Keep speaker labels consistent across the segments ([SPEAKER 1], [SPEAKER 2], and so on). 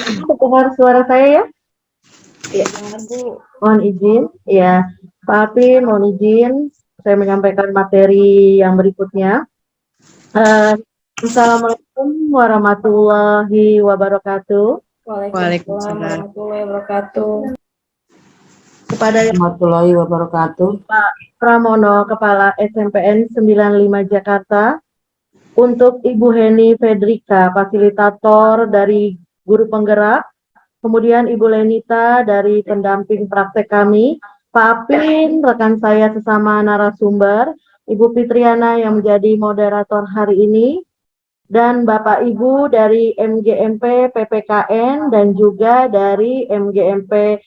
[SPEAKER 1] Dengar suara saya ya? Iya,
[SPEAKER 2] Dengar, Bu.
[SPEAKER 1] mohon izin. Ya, Pak Apin, mohon izin. Saya menyampaikan materi yang berikutnya. Eh, Assalamualaikum warahmatullahi wabarakatuh.
[SPEAKER 2] Waalaikumsalam
[SPEAKER 3] Waalaikumsalam.
[SPEAKER 2] warahmatullahi wabarakatuh.
[SPEAKER 1] Kepada Yang
[SPEAKER 3] Warahmatullahi wabarakatuh.
[SPEAKER 1] Pak Pramono, Kepala SMPN 95 Jakarta. Untuk Ibu Heni Fedrika, fasilitator dari guru penggerak. Kemudian Ibu Lenita dari pendamping praktek kami, Pak Apin, rekan saya sesama narasumber, Ibu Fitriana yang menjadi moderator hari ini, dan Bapak Ibu dari MGMP PPKN dan juga dari MGMP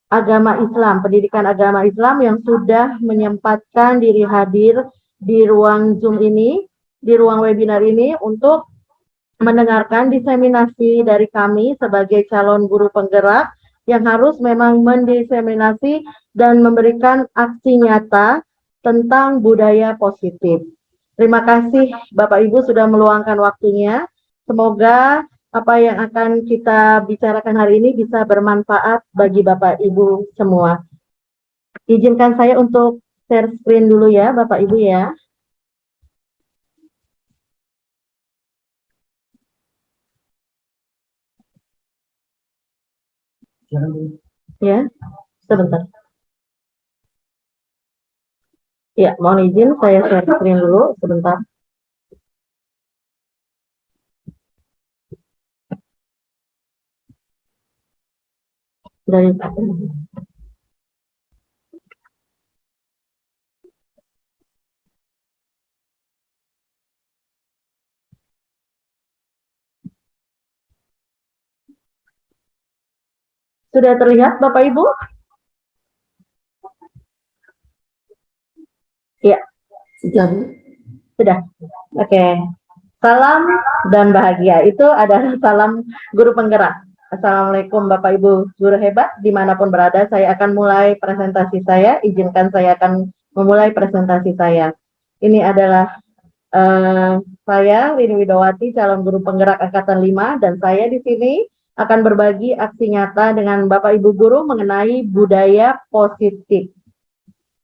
[SPEAKER 1] Agama Islam, Pendidikan Agama Islam yang sudah menyempatkan diri hadir di ruang Zoom ini, di ruang webinar ini untuk mendengarkan diseminasi dari kami sebagai calon guru penggerak yang harus memang mendiseminasi dan memberikan aksi nyata tentang budaya positif. Terima kasih Bapak Ibu sudah meluangkan waktunya. Semoga apa yang akan kita bicarakan hari ini bisa bermanfaat bagi Bapak Ibu semua. Izinkan saya untuk share screen dulu ya Bapak Ibu ya. Ya, sebentar. Ya, mohon izin saya share screen dulu sebentar. Dari Sudah terlihat Bapak Ibu? Ya,
[SPEAKER 3] Sudah, Bu.
[SPEAKER 1] sudah. Oke. Salam dan bahagia itu adalah salam guru penggerak. Assalamualaikum Bapak Ibu guru hebat dimanapun berada. Saya akan mulai presentasi saya. Izinkan saya akan memulai presentasi saya. Ini adalah saya Rini Widowati, calon guru penggerak Angkatan 5, dan saya di sini akan berbagi aksi nyata dengan Bapak Ibu guru mengenai budaya positif.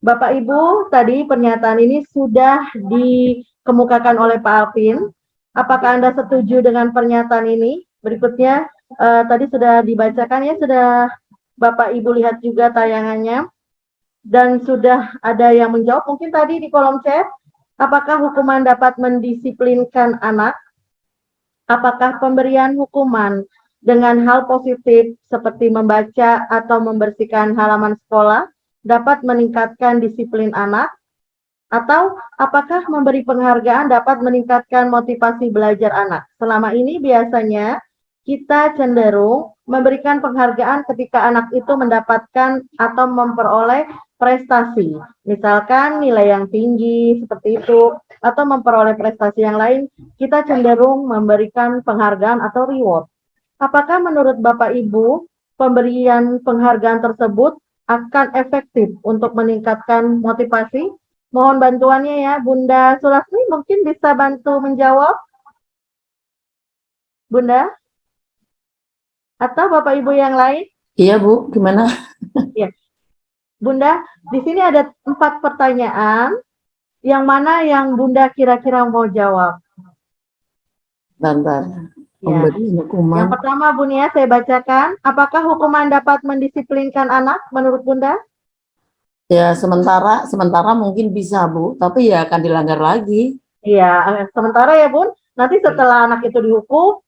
[SPEAKER 1] Bapak Ibu, tadi pernyataan ini sudah dikemukakan oleh Pak Alvin. Apakah Anda setuju dengan pernyataan ini? Berikutnya, tadi sudah dibacakan ya, sudah Bapak Ibu lihat juga tayangannya. Dan sudah ada yang menjawab, mungkin tadi di kolom chat, apakah hukuman dapat mendisiplinkan anak? Apakah pemberian hukuman dengan hal positif seperti membaca atau membersihkan halaman sekolah dapat meningkatkan disiplin anak? Atau apakah memberi penghargaan dapat meningkatkan motivasi belajar anak? Selama ini biasanya kita cenderung memberikan penghargaan ketika anak itu mendapatkan atau memperoleh prestasi. Misalkan nilai yang tinggi seperti itu, atau memperoleh prestasi yang lain, kita cenderung memberikan penghargaan atau reward. Apakah menurut Bapak Ibu, pemberian penghargaan tersebut akan efektif untuk meningkatkan motivasi? Mohon bantuannya ya, Bunda Sulasmi mungkin bisa bantu menjawab? Bunda? Atau Bapak Ibu yang lain?
[SPEAKER 3] Iya, Bu. Gimana?
[SPEAKER 1] Ya. Bunda, di sini ada 4 pertanyaan. Yang mana yang Bunda kira-kira mau jawab?
[SPEAKER 3] Bentar.
[SPEAKER 1] Ya.
[SPEAKER 3] Pemberian hukuman.
[SPEAKER 1] Yang pertama, Bunda, ya, saya bacakan. Apakah hukuman dapat mendisiplinkan anak menurut Bunda?
[SPEAKER 3] Ya, sementara mungkin bisa, Bu. Tapi ya akan dilanggar lagi.
[SPEAKER 1] Iya, sementara ya, Bun. Nanti setelah anak itu dihukum,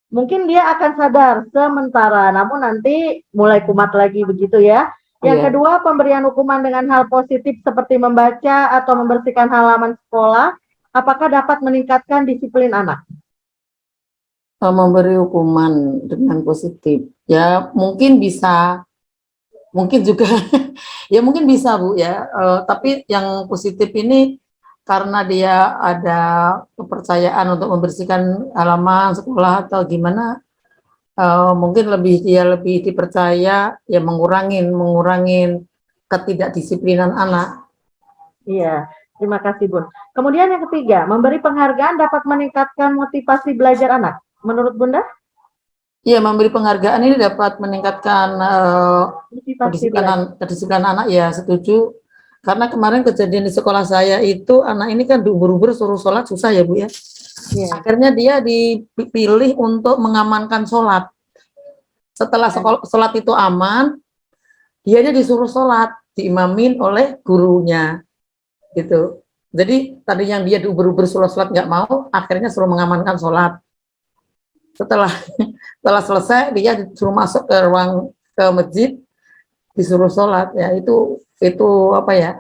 [SPEAKER 1] mungkin dia akan sadar sementara, namun nanti mulai kumat lagi begitu ya. Yang
[SPEAKER 3] Iya.
[SPEAKER 1] kedua, pemberian hukuman dengan hal positif seperti membaca atau membersihkan halaman sekolah, apakah dapat meningkatkan disiplin anak?
[SPEAKER 3] Memberi hukuman dengan positif. Ya, mungkin bisa. Mungkin juga. Ya, mungkin bisa, Bu, ya. Tapi yang positif ini karena dia ada kepercayaan untuk membersihkan halaman sekolah atau gimana, mungkin dia lebih dipercaya ya mengurangin ketidakdisiplinan anak.
[SPEAKER 1] Iya, terima kasih Bun. Kemudian yang ketiga, memberi penghargaan dapat meningkatkan motivasi belajar anak. Menurut Bunda?
[SPEAKER 3] Iya, memberi penghargaan ini dapat meningkatkan
[SPEAKER 1] Motivasi belajar.
[SPEAKER 3] kedisiplinan anak, ya setuju. Karena kemarin kejadian di sekolah saya itu anak ini kan diuber-uber suruh sholat susah ya Bu ya.
[SPEAKER 1] Iya.
[SPEAKER 3] Akhirnya dia dipilih untuk mengamankan sholat. Setelah sholat itu aman, dianya disuruh sholat, diimamin oleh gurunya, gitu. Jadi tadi yang dia diuber-uber suruh sholat nggak mau, akhirnya suruh mengamankan sholat. Setelah selesai, dia disuruh masuk ke masjid, disuruh sholat. Ya itu apa ya?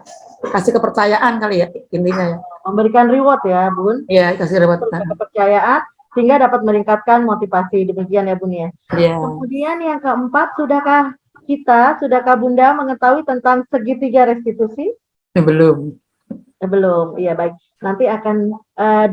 [SPEAKER 3] Kasih kepercayaan kali ya intinya ya.
[SPEAKER 1] Memberikan reward ya, Bun.
[SPEAKER 3] Iya, kasih reward.
[SPEAKER 1] Kepercayaan sehingga dapat meningkatkan motivasi, demikian ya Bun ya.
[SPEAKER 3] Iya.
[SPEAKER 1] Kemudian yang keempat, sudahkah Bunda mengetahui tentang segitiga restitusi?
[SPEAKER 3] Belum.
[SPEAKER 1] Belum, iya baik. Nanti akan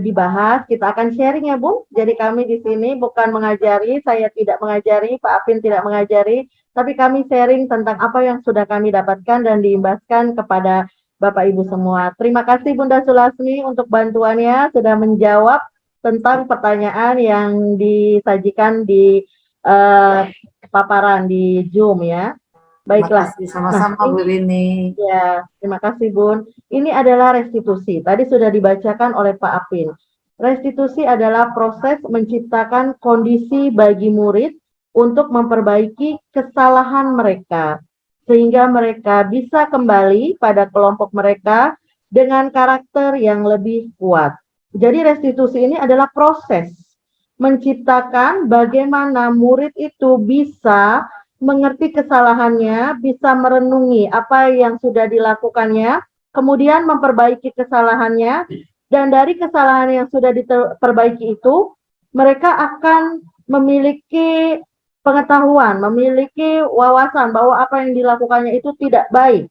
[SPEAKER 1] dibahas, kita akan sharing ya Bun. Jadi kami di sini bukan mengajari, saya tidak mengajari, Pak Apin tidak mengajari, tapi kami sharing tentang apa yang sudah kami dapatkan dan diimbaskan kepada Bapak Ibu semua. Terima kasih Bunda Sulasmi untuk bantuannya, sudah menjawab tentang pertanyaan yang disajikan di paparan di Zoom ya. Baiklah.
[SPEAKER 3] Terima kasih sama-sama Bu Rini.
[SPEAKER 1] Ya, terima kasih Bun. Ini adalah restitusi. Tadi sudah dibacakan oleh Pak Apin. Restitusi adalah proses menciptakan kondisi bagi murid untuk memperbaiki kesalahan mereka, sehingga mereka bisa kembali pada kelompok mereka dengan karakter yang lebih kuat. Jadi restitusi ini adalah proses menciptakan bagaimana murid itu bisa mengerti kesalahannya, bisa merenungi apa yang sudah dilakukannya, kemudian memperbaiki kesalahannya, dan dari kesalahan yang sudah diperbaiki itu, mereka akan memiliki pengetahuan, memiliki wawasan bahwa apa yang dilakukannya itu tidak baik.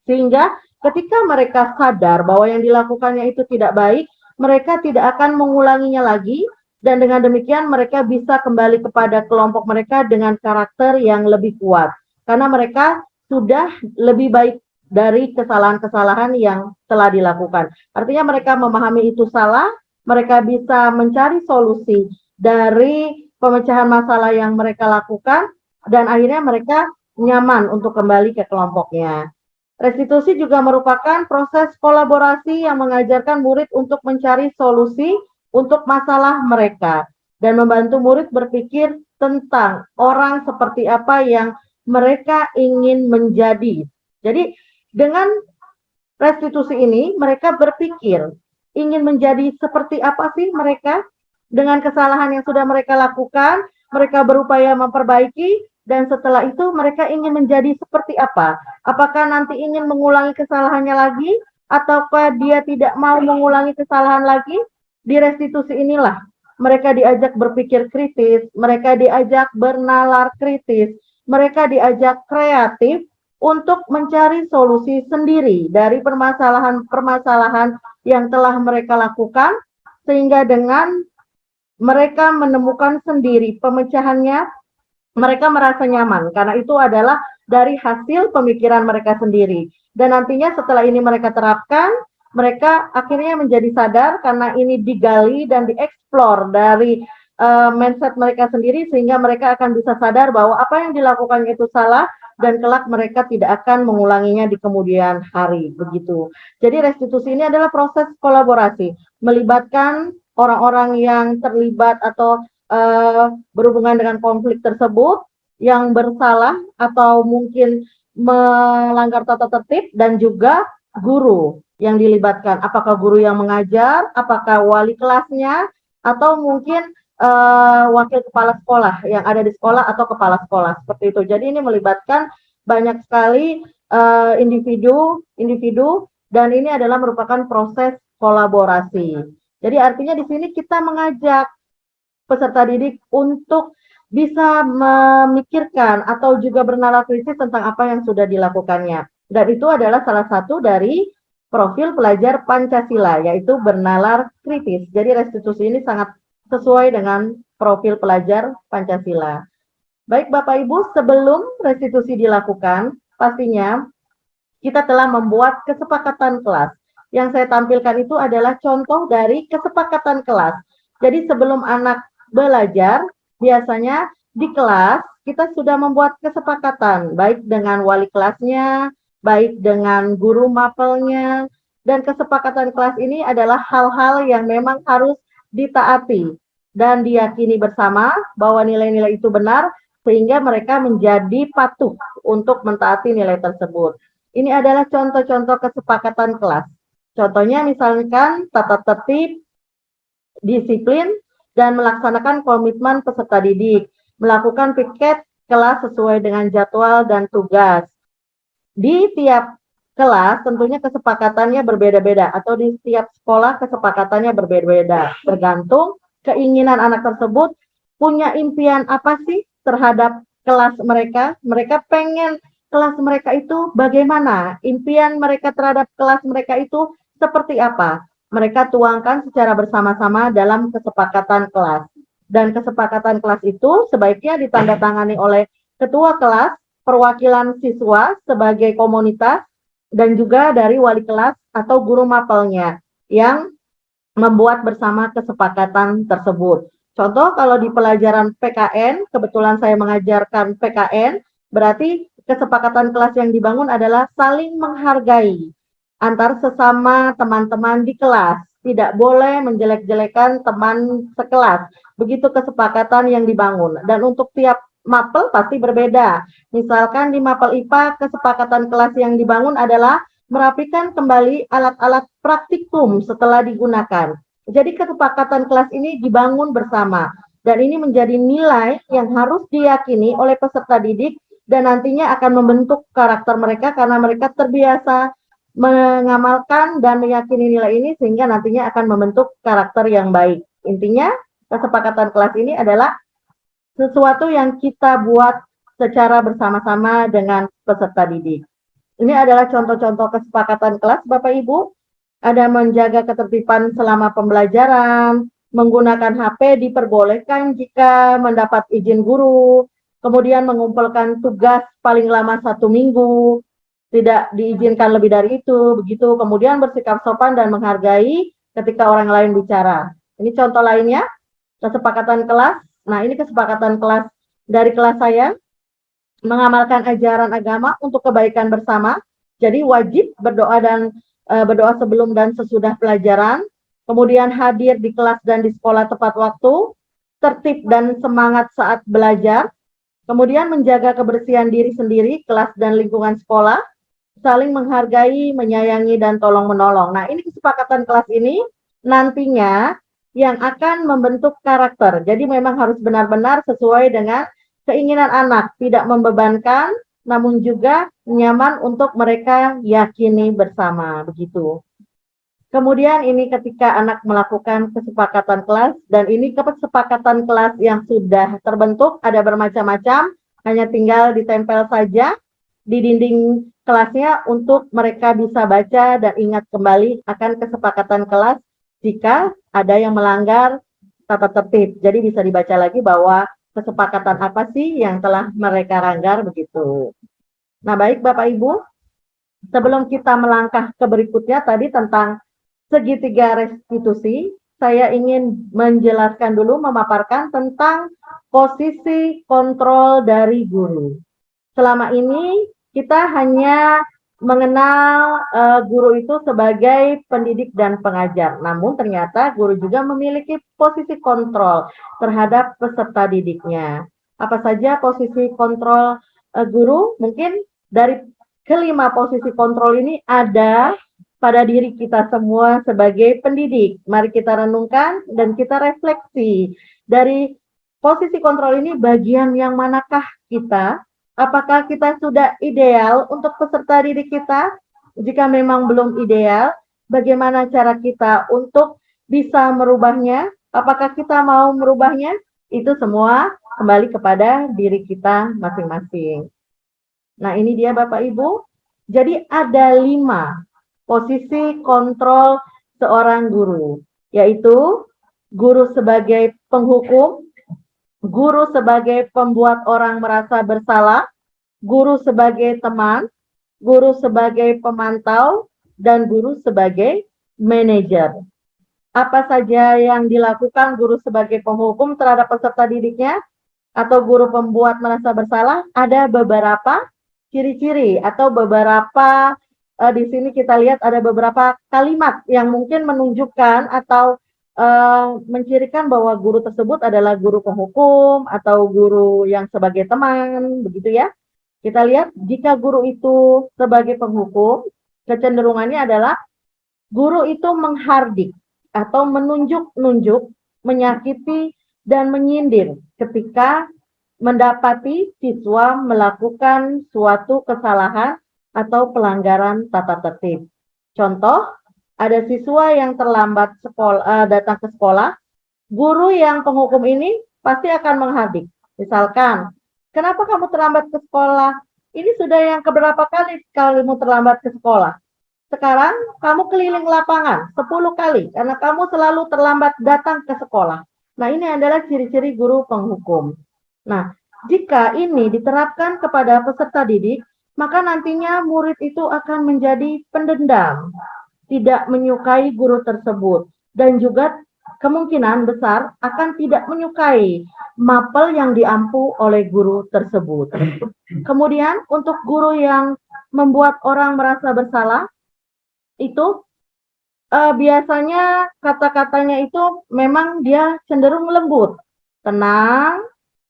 [SPEAKER 1] Sehingga ketika mereka sadar bahwa yang dilakukannya itu tidak baik, mereka tidak akan mengulanginya lagi, dan dengan demikian mereka bisa kembali kepada kelompok mereka dengan karakter yang lebih kuat. Karena mereka sudah lebih baik dari kesalahan-kesalahan yang telah dilakukan. Artinya mereka memahami itu salah, mereka bisa mencari solusi dari pemecahan masalah yang mereka lakukan, dan akhirnya mereka nyaman untuk kembali ke kelompoknya. Restitusi juga merupakan proses kolaborasi yang mengajarkan murid untuk mencari solusi untuk masalah mereka dan membantu murid berpikir tentang orang seperti apa yang mereka ingin menjadi. Jadi dengan restitusi ini mereka berpikir ingin menjadi seperti apa sih mereka dengan kesalahan yang sudah mereka lakukan, mereka berupaya memperbaiki, dan setelah itu mereka ingin menjadi seperti apa? Apakah nanti ingin mengulangi kesalahannya lagi, ataukah dia tidak mau mengulangi kesalahan lagi? Di restitusi inilah mereka diajak berpikir kritis, mereka diajak bernalar kritis, mereka diajak kreatif untuk mencari solusi sendiri dari permasalahan-permasalahan yang telah mereka lakukan, sehingga dengan mereka menemukan sendiri pemecahannya, mereka merasa nyaman karena itu adalah dari hasil pemikiran mereka sendiri. Dan nantinya setelah ini mereka terapkan, mereka akhirnya menjadi sadar karena ini digali dan dieksplor dari mindset mereka sendiri, sehingga mereka akan bisa sadar bahwa apa yang dilakukannya itu salah dan kelak mereka tidak akan mengulanginya di kemudian hari, begitu. Jadi restitusi ini adalah proses kolaborasi, melibatkan orang-orang yang terlibat atau berhubungan dengan konflik tersebut, yang bersalah atau mungkin melanggar tata tertib, dan juga guru yang dilibatkan. Apakah guru yang mengajar, apakah wali kelasnya, atau mungkin wakil kepala sekolah yang ada di sekolah atau kepala sekolah, seperti itu. Jadi ini melibatkan banyak sekali individu, dan ini adalah merupakan proses kolaborasi. Jadi artinya di sini kita mengajak peserta didik untuk bisa memikirkan atau juga bernalar kritis tentang apa yang sudah dilakukannya. Dan itu adalah salah satu dari profil pelajar Pancasila, yaitu bernalar kritis. Jadi restitusi ini sangat sesuai dengan profil pelajar Pancasila. Baik Bapak Ibu, sebelum restitusi dilakukan, pastinya kita telah membuat kesepakatan kelas. Yang saya tampilkan itu adalah contoh dari kesepakatan kelas. Jadi sebelum anak belajar, biasanya di kelas kita sudah membuat kesepakatan, baik dengan wali kelasnya, baik dengan guru mapelnya, dan kesepakatan kelas ini adalah hal-hal yang memang harus ditaati dan diyakini bersama bahwa nilai-nilai itu benar, sehingga mereka menjadi patuh untuk mentaati nilai tersebut. Ini adalah contoh-contoh kesepakatan kelas. Contohnya misalkan tata tertib, disiplin, dan melaksanakan komitmen peserta didik, melakukan piket kelas sesuai dengan jadwal dan tugas. Di tiap kelas tentunya kesepakatannya berbeda-beda, atau di setiap sekolah kesepakatannya berbeda-beda, tergantung keinginan anak tersebut punya impian apa sih terhadap kelas mereka. Mereka pengen kelas mereka itu bagaimana, impian mereka terhadap kelas mereka itu seperti apa. Mereka tuangkan secara bersama-sama dalam kesepakatan kelas. Dan kesepakatan kelas itu sebaiknya ditandatangani oleh ketua kelas, perwakilan siswa sebagai komunitas, dan juga dari wali kelas atau guru mapelnya yang membuat bersama kesepakatan tersebut. Contoh kalau di pelajaran PKN, kebetulan saya mengajarkan PKN, berarti kesepakatan kelas yang dibangun adalah saling menghargai antar sesama teman-teman di kelas. Tidak boleh menjelek-jelekan teman sekelas. Begitu kesepakatan yang dibangun. Dan untuk tiap mapel pasti berbeda. Misalkan di mapel IPA, kesepakatan kelas yang dibangun adalah merapikan kembali alat-alat praktikum setelah digunakan. Jadi kesepakatan kelas ini dibangun bersama. Dan ini menjadi nilai yang harus diyakini oleh peserta didik dan nantinya akan membentuk karakter mereka karena mereka terbiasa mengamalkan dan meyakini nilai ini sehingga nantinya akan membentuk karakter yang baik. Intinya, kesepakatan kelas ini adalah sesuatu yang kita buat secara bersama-sama dengan peserta didik. Ini adalah contoh-contoh kesepakatan kelas, Bapak Ibu. Ada menjaga ketertiban selama pembelajaran, menggunakan HP diperbolehkan jika mendapat izin guru, kemudian mengumpulkan tugas paling lama 1 minggu, tidak diizinkan lebih dari itu, begitu. Kemudian bersikap sopan dan menghargai ketika orang lain bicara. Ini contoh lainnya, kesepakatan kelas. Nah, ini kesepakatan kelas dari kelas saya, mengamalkan ajaran agama untuk kebaikan bersama. Jadi wajib berdoa dan berdoa sebelum dan sesudah pelajaran, kemudian hadir di kelas dan di sekolah tepat waktu, tertib dan semangat saat belajar, kemudian menjaga kebersihan diri sendiri, kelas dan lingkungan sekolah, saling menghargai, menyayangi, dan tolong-menolong. Nah, ini kesepakatan kelas ini nantinya yang akan membentuk karakter. Jadi memang harus benar-benar sesuai dengan keinginan anak, tidak membebankan, namun juga nyaman untuk mereka yakini bersama, begitu. Kemudian ini ketika anak melakukan kesepakatan kelas, dan ini kesepakatan kelas yang sudah terbentuk, ada bermacam-macam, hanya tinggal ditempel saja di dinding kelasnya untuk mereka bisa baca dan ingat kembali akan kesepakatan kelas jika ada yang melanggar tata tertib. Jadi bisa dibaca lagi bahwa kesepakatan apa sih yang telah mereka langgar, begitu. Nah, baik Bapak Ibu, sebelum kita melangkah ke berikutnya tadi tentang segitiga restitusi, saya ingin menjelaskan dulu, memaparkan tentang posisi kontrol dari guru. Selama ini kita hanya mengenal guru itu sebagai pendidik dan pengajar. Namun ternyata guru juga memiliki posisi kontrol terhadap peserta didiknya. Apa saja posisi kontrol guru? Mungkin dari kelima posisi kontrol ini ada pada diri kita semua sebagai pendidik. Mari kita renungkan dan kita refleksi. Dari posisi kontrol ini bagian yang manakah kita? Apakah kita sudah ideal untuk peserta didik kita? Jika memang belum ideal, bagaimana cara kita untuk bisa merubahnya? Apakah kita mau merubahnya? Itu semua kembali kepada diri kita masing-masing. Nah, ini dia Bapak Ibu. Jadi ada 5 posisi kontrol seorang guru, yaitu guru sebagai penghukum, guru sebagai pembuat orang merasa bersalah, guru sebagai teman, guru sebagai pemantau, dan guru sebagai manajer. apa saja yang dilakukan guru sebagai penghukum terhadap peserta didiknya atau guru pembuat merasa bersalah? Ada beberapa ciri-ciri atau beberapa di sini kita lihat ada beberapa kalimat yang mungkin menunjukkan atau mencirikan bahwa guru tersebut adalah guru penghukum atau guru yang sebagai teman, begitu ya. Kita lihat jika guru itu sebagai penghukum, kecenderungannya adalah guru itu menghardik atau menunjuk-nunjuk, menyakiti, dan menyindir ketika mendapati siswa melakukan suatu kesalahan atau pelanggaran tata tertib. Contoh, ada siswa yang terlambat datang ke sekolah, guru yang penghukum ini pasti akan menghardik. Misalkan, kenapa kamu terlambat ke sekolah? Ini sudah yang keberapa kali kamu terlambat ke sekolah? Sekarang kamu keliling lapangan 10 kali karena kamu selalu terlambat datang ke sekolah. Nah, ini adalah ciri-ciri guru penghukum. Nah, jika ini diterapkan kepada peserta didik, maka nantinya murid itu akan menjadi pendendam, tidak menyukai guru tersebut, dan juga kemungkinan besar akan tidak menyukai mapel yang diampu oleh guru tersebut. Kemudian, untuk guru yang membuat orang merasa bersalah, itu biasanya kata-katanya itu memang dia cenderung lembut, tenang,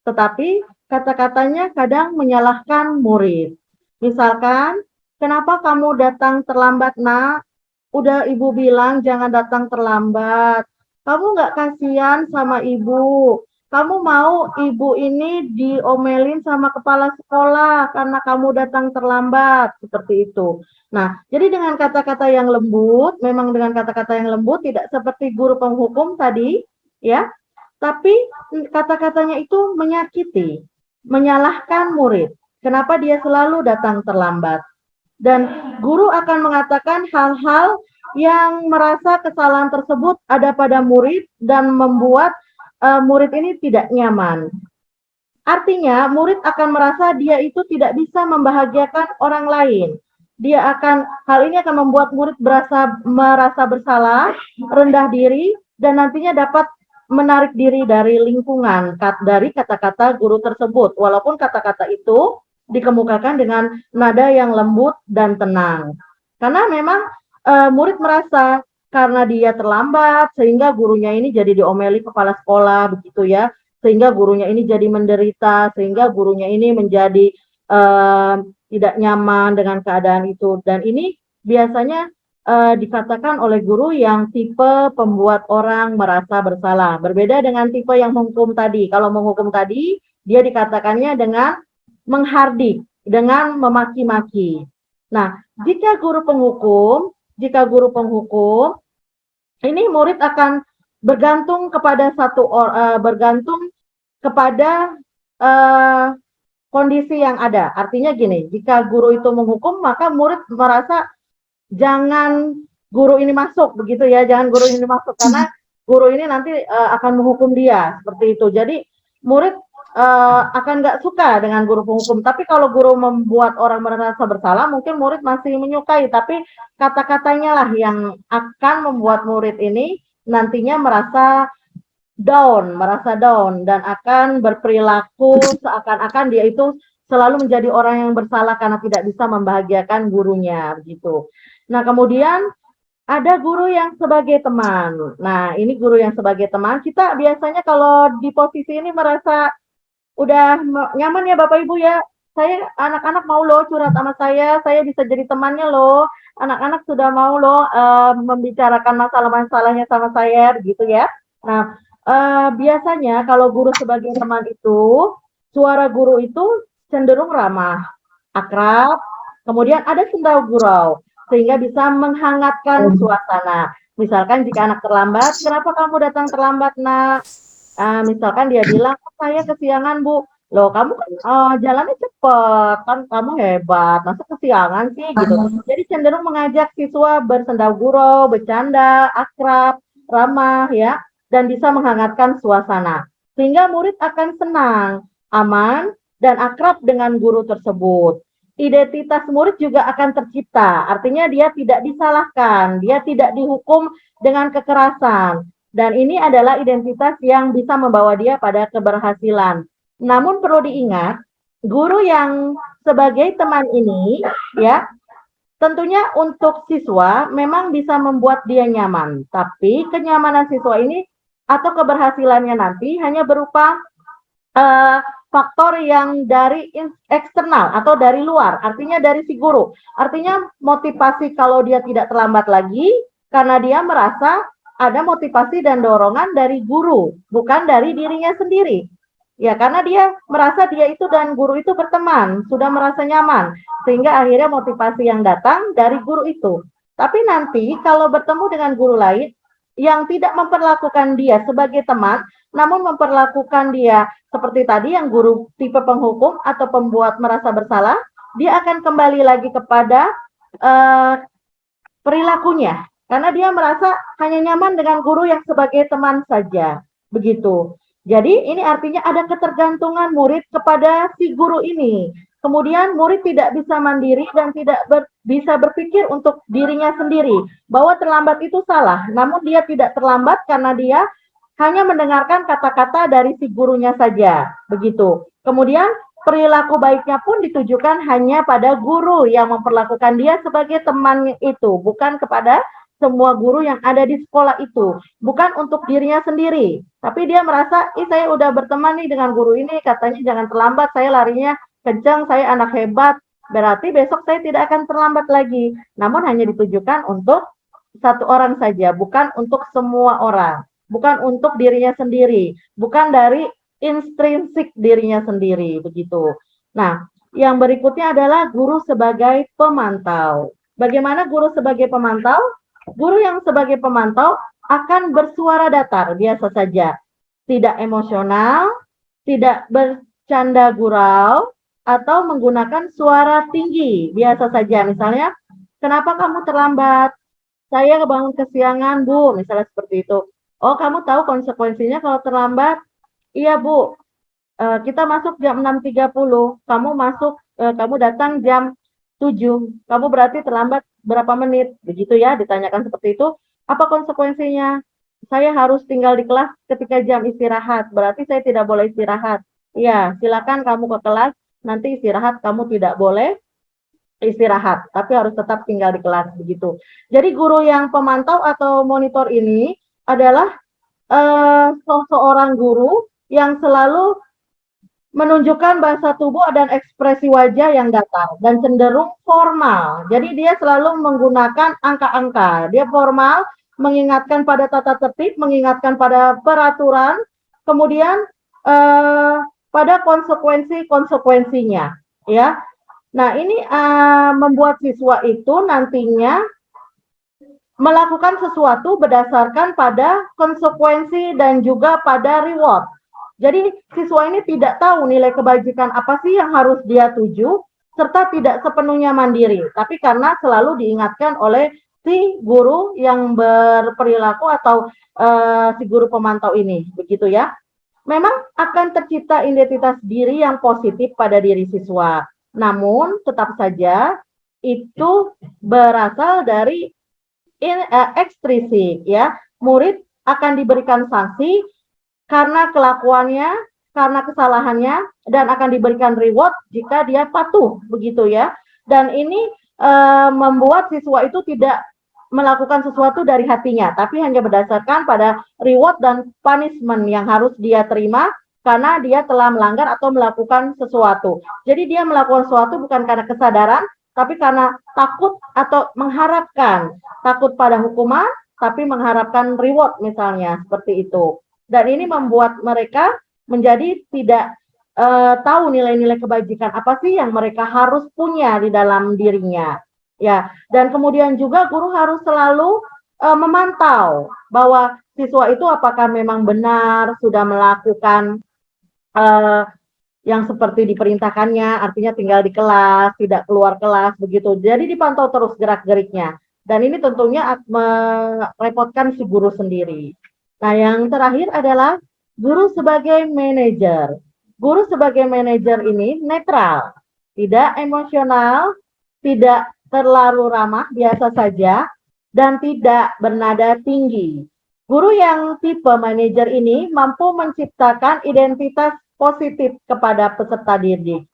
[SPEAKER 1] tetapi kata-katanya kadang menyalahkan murid. Misalkan, kenapa kamu datang terlambat, nak? Udah ibu bilang jangan datang terlambat. Kamu nggak kasihan sama ibu. Kamu mau ibu ini diomelin sama kepala sekolah karena kamu datang terlambat, seperti itu. Nah, jadi dengan kata-kata yang lembut, memang dengan kata-kata yang lembut, tidak seperti guru penghukum tadi, ya, tapi kata-katanya itu menyakiti, menyalahkan murid. Kenapa dia selalu datang terlambat? Dan guru akan mengatakan hal-hal yang merasa kesalahan tersebut ada pada murid dan membuat murid ini tidak nyaman. Artinya, murid akan merasa dia itu tidak bisa membahagiakan orang lain. Hal ini akan membuat murid merasa bersalah, rendah diri, dan nantinya dapat menarik diri dari lingkungan, dari kata-kata guru tersebut. Walaupun kata-kata itu dikemukakan dengan nada yang lembut dan tenang. Karena memang murid merasa karena dia terlambat, sehingga gurunya ini jadi diomeli kepala sekolah, begitu ya. Sehingga gurunya ini jadi menderita, sehingga gurunya ini menjadi tidak nyaman dengan keadaan itu. Dan ini biasanya dikatakan oleh guru yang tipe pembuat orang merasa bersalah. Berbeda dengan tipe yang menghukum tadi. Kalau menghukum tadi, dia dikatakannya dengan menghardik, dengan memaki-maki. Nah, jika guru penghukum, ini murid akan bergantung kepada kondisi yang ada. Artinya gini, jika guru itu menghukum, maka murid merasa jangan guru ini masuk, begitu ya, jangan guru ini masuk karena guru ini nanti akan menghukum dia, seperti itu. Jadi murid akan nggak suka dengan guru penghukum. Tapi kalau guru membuat orang merasa bersalah, mungkin murid masih menyukai. Tapi kata-katanya lah yang akan membuat murid ini nantinya merasa down dan akan berperilaku seakan-akan dia itu selalu menjadi orang yang bersalah karena tidak bisa membahagiakan gurunya, begitu. Nah, kemudian ada guru yang sebagai teman. Nah, ini guru yang sebagai teman. Kita biasanya kalau di posisi ini merasa udah nyaman ya Bapak Ibu ya. Saya anak-anak mau loh curhat sama saya bisa jadi temannya loh. Anak-anak sudah mau loh membicarakan masalah-masalahnya sama saya, begitu ya. Nah, biasanya kalau guru sebagai teman itu, suara guru itu cenderung ramah, akrab, kemudian ada senda gurau, sehingga bisa menghangatkan suasana. Misalkan jika anak terlambat, kenapa kamu datang terlambat, nak? Misalkan dia bilang, saya kesiangan, Bu. Loh, kamu kan jalannya cepet, kan kamu hebat, masa kesiangan sih, gitu. Jadi cenderung mengajak siswa bersenda gurau, bercanda, akrab, ramah, ya, dan bisa menghangatkan suasana. Sehingga murid akan senang, aman, dan akrab dengan guru tersebut. identitas murid juga akan tercipta. Artinya dia tidak disalahkan, dia tidak dihukum dengan kekerasan. Dan ini adalah identitas yang bisa membawa dia pada keberhasilan. Namun perlu diingat, guru yang sebagai teman ini, ya, tentunya untuk siswa memang bisa membuat dia nyaman, tapi kenyamanan siswa ini atau keberhasilannya nanti hanya berupa faktor yang dari eksternal atau dari luar, artinya dari si guru. Artinya motivasi kalau dia tidak terlambat lagi karena dia merasa ada motivasi dan dorongan dari guru, bukan dari dirinya sendiri. Ya, karena dia merasa dia itu dan guru itu berteman, sudah merasa nyaman, sehingga akhirnya motivasi yang datang dari guru itu. Tapi nanti kalau bertemu dengan guru lain yang tidak memperlakukan dia sebagai teman, namun memperlakukan dia seperti tadi yang guru tipe penghukum atau pembuat merasa bersalah, dia akan kembali lagi kepada perilakunya, karena dia merasa hanya nyaman dengan guru yang sebagai teman saja, begitu. Jadi ini artinya ada ketergantungan murid kepada si guru ini. Kemudian murid tidak bisa mandiri dan tidak bisa berpikir untuk dirinya sendiri bahwa terlambat itu salah. Namun dia tidak terlambat karena dia hanya mendengarkan kata-kata dari si gurunya saja, begitu. Kemudian perilaku baiknya pun ditujukan hanya pada guru yang memperlakukan dia sebagai temannya itu, bukan kepada semua guru yang ada di sekolah itu, bukan untuk dirinya sendiri, tapi dia merasa, saya udah berteman nih dengan guru ini, katanya jangan terlambat, saya larinya kencang, saya anak hebat, berarti besok saya tidak akan terlambat lagi. Namun hanya ditujukan untuk satu orang saja, bukan untuk semua orang, bukan untuk dirinya sendiri, bukan dari intrinsik dirinya sendiri, begitu. Nah, yang berikutnya adalah guru sebagai pemantau. Bagaimana guru sebagai pemantau? Guru yang sebagai pemantau akan bersuara datar, biasa saja. Tidak emosional, tidak bercanda gurau, atau menggunakan suara tinggi, biasa saja. Misalnya, kenapa kamu terlambat? Saya bangun kesiangan, Bu, misalnya seperti itu. Oh, kamu tahu konsekuensinya kalau terlambat? Iya, Bu. Kita masuk jam 6.30, kamu datang jam 7, kamu berarti terlambat berapa menit, begitu ya, ditanyakan seperti itu. Apa konsekuensinya? Saya harus tinggal di kelas ketika jam istirahat, berarti saya tidak boleh istirahat. Iya, silakan kamu ke kelas, nanti istirahat, kamu tidak boleh istirahat, tapi harus tetap tinggal di kelas, begitu. Jadi guru yang pemantau atau monitor ini adalah seorang guru yang selalu menunjukkan bahasa tubuh dan ekspresi wajah yang datar dan cenderung formal. Jadi dia selalu menggunakan angka-angka. Dia formal, mengingatkan pada tata tertib, mengingatkan pada peraturan, kemudian pada konsekuensi-konsekuensinya, ya. Nah, ini membuat siswa itu nantinya melakukan sesuatu berdasarkan pada konsekuensi dan juga pada reward. Jadi siswa ini tidak tahu nilai kebajikan apa sih yang harus dia tuju, serta tidak sepenuhnya mandiri, tapi karena selalu diingatkan oleh si guru yang berperilaku atau si guru pemantau ini, begitu ya. Memang akan tercipta identitas diri yang positif pada diri siswa, namun tetap saja itu berasal dari ekstrisik, ya. Murid akan diberikan sanksi karena kelakuannya, karena kesalahannya, dan akan diberikan reward jika dia patuh, begitu ya. Dan ini membuat siswa itu tidak melakukan sesuatu dari hatinya, tapi hanya berdasarkan pada reward dan punishment yang harus dia terima karena dia telah melanggar atau melakukan sesuatu. Jadi dia melakukan sesuatu bukan karena kesadaran, tapi karena takut atau mengharapkan, takut pada hukuman, tapi mengharapkan reward misalnya, seperti itu. Dan ini membuat mereka menjadi tidak tahu nilai-nilai kebajikan apa sih yang mereka harus punya di dalam dirinya, ya. Dan kemudian juga guru harus selalu memantau bahwa siswa itu apakah memang benar sudah melakukan yang seperti diperintahkannya, artinya tinggal di kelas, tidak keluar kelas, begitu. Jadi dipantau terus gerak-geriknya. Dan ini tentunya merepotkan si guru sendiri. Nah, yang terakhir adalah guru sebagai manajer. Guru sebagai manajer ini netral. tidak emosional, tidak terlalu ramah, biasa saja, dan tidak bernada tinggi. Guru yang tipe manajer ini mampu menciptakan identitas positif kepada peserta didik.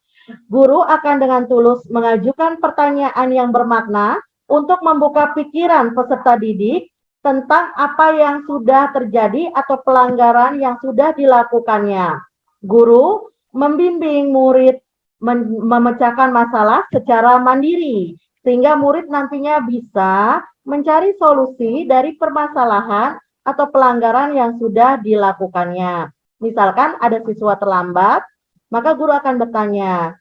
[SPEAKER 1] Guru akan dengan tulus mengajukan pertanyaan yang bermakna untuk membuka pikiran peserta didik tentang apa yang sudah terjadi atau pelanggaran yang sudah dilakukannya. Guru membimbing murid memecahkan masalah secara mandiri, sehingga murid nantinya bisa mencari solusi dari permasalahan atau pelanggaran yang sudah dilakukannya. Misalkan ada siswa terlambat, maka guru akan bertanya,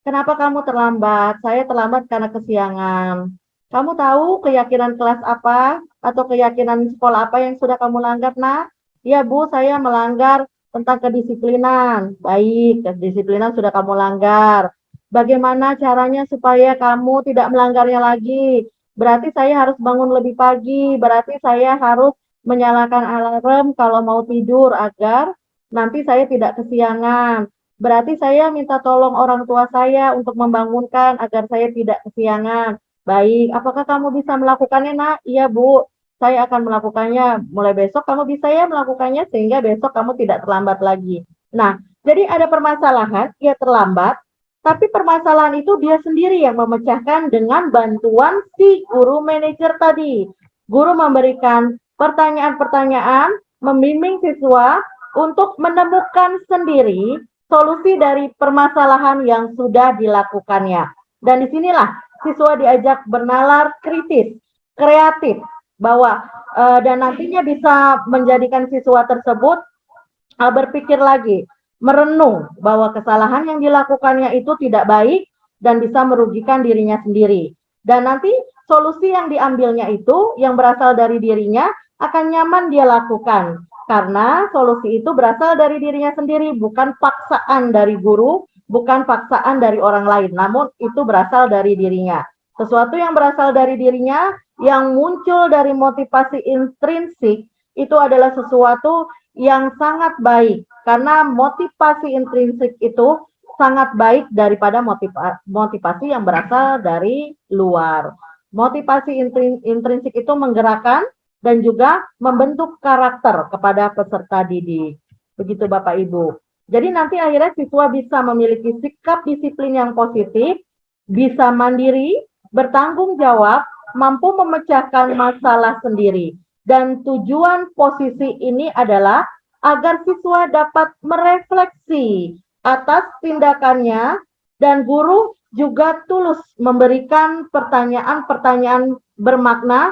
[SPEAKER 1] "Kenapa kamu terlambat?" "Saya terlambat karena kesiangan." "Kamu tahu keyakinan kelas apa atau keyakinan sekolah apa yang sudah kamu langgar, Nak?" "Ya, Bu, saya melanggar tentang kedisiplinan." "Baik, kedisiplinan sudah kamu langgar. Bagaimana caranya supaya kamu tidak melanggarnya lagi?" "Berarti saya harus bangun lebih pagi, berarti saya harus menyalakan alarm kalau mau tidur agar nanti saya tidak kesiangan. Berarti saya minta tolong orang tua saya untuk membangunkan agar saya tidak kesiangan." "Baik, apakah kamu bisa melakukannya, Nak?" "Iya, Bu, saya akan melakukannya. Mulai besok kamu bisa ya melakukannya sehingga besok kamu tidak terlambat lagi." Nah, jadi ada permasalahan, ia terlambat, tapi permasalahan itu dia sendiri yang memecahkan dengan bantuan si guru manajer tadi. Guru memberikan pertanyaan-pertanyaan, membimbing siswa untuk menemukan sendiri solusi dari permasalahan yang sudah dilakukannya. Dan disinilah siswa diajak bernalar kritis, kreatif, bahwa dan nantinya bisa menjadikan siswa tersebut berpikir lagi, merenung bahwa kesalahan yang dilakukannya itu tidak baik dan bisa merugikan dirinya sendiri. Dan nanti solusi yang diambilnya itu yang berasal dari dirinya akan nyaman dia lakukan. Karena solusi itu berasal dari dirinya sendiri, bukan paksaan dari guru, bukan paksaan dari orang lain, namun itu berasal dari dirinya. Sesuatu yang berasal dari dirinya, yang muncul dari motivasi intrinsik, itu adalah sesuatu yang sangat baik. Karena motivasi intrinsik itu sangat baik daripada motivasi yang berasal dari luar. Motivasi intrinsik itu menggerakkan dan juga membentuk karakter kepada peserta didik. Begitu Bapak Ibu. Jadi nanti akhirnya siswa bisa memiliki sikap disiplin yang positif, bisa mandiri, bertanggung jawab, mampu memecahkan masalah sendiri. Dan tujuan posisi ini adalah agar siswa dapat merefleksi atas tindakannya dan guru juga tulus memberikan pertanyaan-pertanyaan bermakna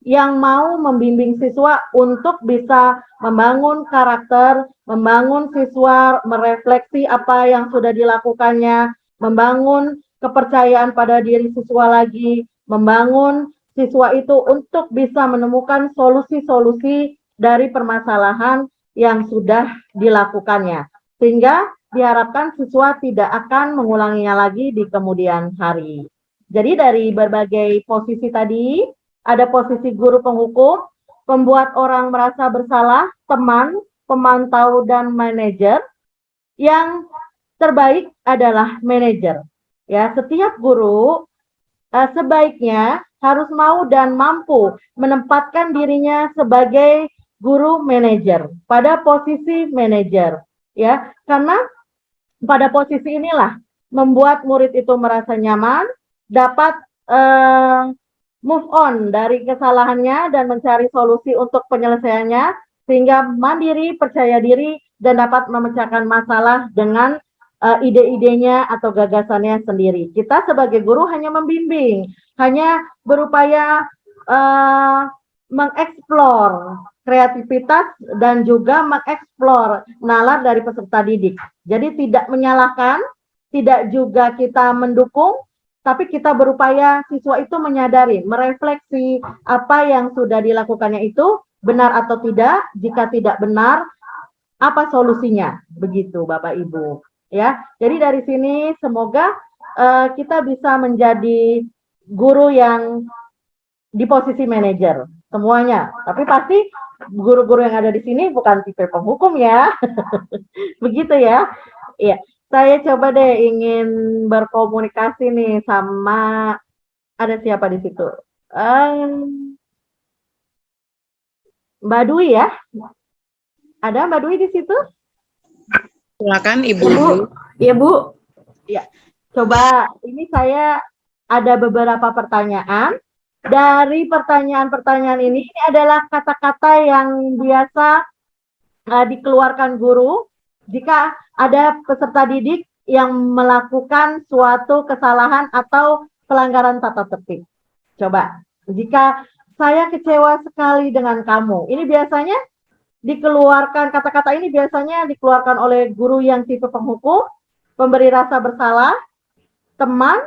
[SPEAKER 1] yang mau membimbing siswa untuk bisa membangun karakter, membangun siswa merefleksi apa yang sudah dilakukannya, membangun kepercayaan pada diri siswa lagi, membangun siswa itu untuk bisa menemukan solusi-solusi dari permasalahan yang sudah dilakukannya. Sehingga diharapkan siswa tidak akan mengulanginya lagi di kemudian hari. Jadi dari berbagai posisi tadi, ada posisi guru penghukum, pembuat orang merasa bersalah, teman, pemantau, dan manajer. Yang terbaik adalah manajer. Ya, setiap guru sebaiknya harus mau dan mampu menempatkan dirinya sebagai guru manajer pada posisi manajer, ya, karena pada posisi inilah membuat murid itu merasa nyaman, dapat move on dari kesalahannya dan mencari solusi untuk penyelesaiannya, sehingga mandiri, percaya diri, dan dapat memecahkan masalah dengan ide-idenya atau gagasannya sendiri. Kita sebagai guru hanya membimbing, hanya berupaya mengeksplor kreativitas dan juga mengeksplor nalar dari peserta didik. Jadi tidak menyalahkan, tidak juga kita mendukung, tapi kita berupaya siswa itu menyadari, merefleksi apa yang sudah dilakukannya itu benar atau tidak. Jika tidak benar, apa solusinya? Begitu Bapak Ibu. Ya, jadi dari sini semoga kita bisa menjadi guru yang di posisi manajer semuanya. Tapi pasti guru-guru yang ada di sini bukan tipe penghukum ya. Begitu ya. Iya. Saya coba deh ingin berkomunikasi nih sama ada siapa di situ? Mbak Dwi ya? Ada Mbak Dwi di situ?
[SPEAKER 4] Silakan Ibu.
[SPEAKER 2] Bu. Iya, Bu.
[SPEAKER 1] Ya. Coba ini saya ada beberapa pertanyaan. Dari pertanyaan-pertanyaan ini adalah kata-kata yang biasa dikeluarkan guru jika ada peserta didik yang melakukan suatu kesalahan atau pelanggaran tata tertib. Coba, jika saya kecewa sekali dengan kamu, ini biasanya dikeluarkan, kata-kata ini biasanya dikeluarkan oleh guru yang tipe penghukum, pemberi rasa bersalah, teman,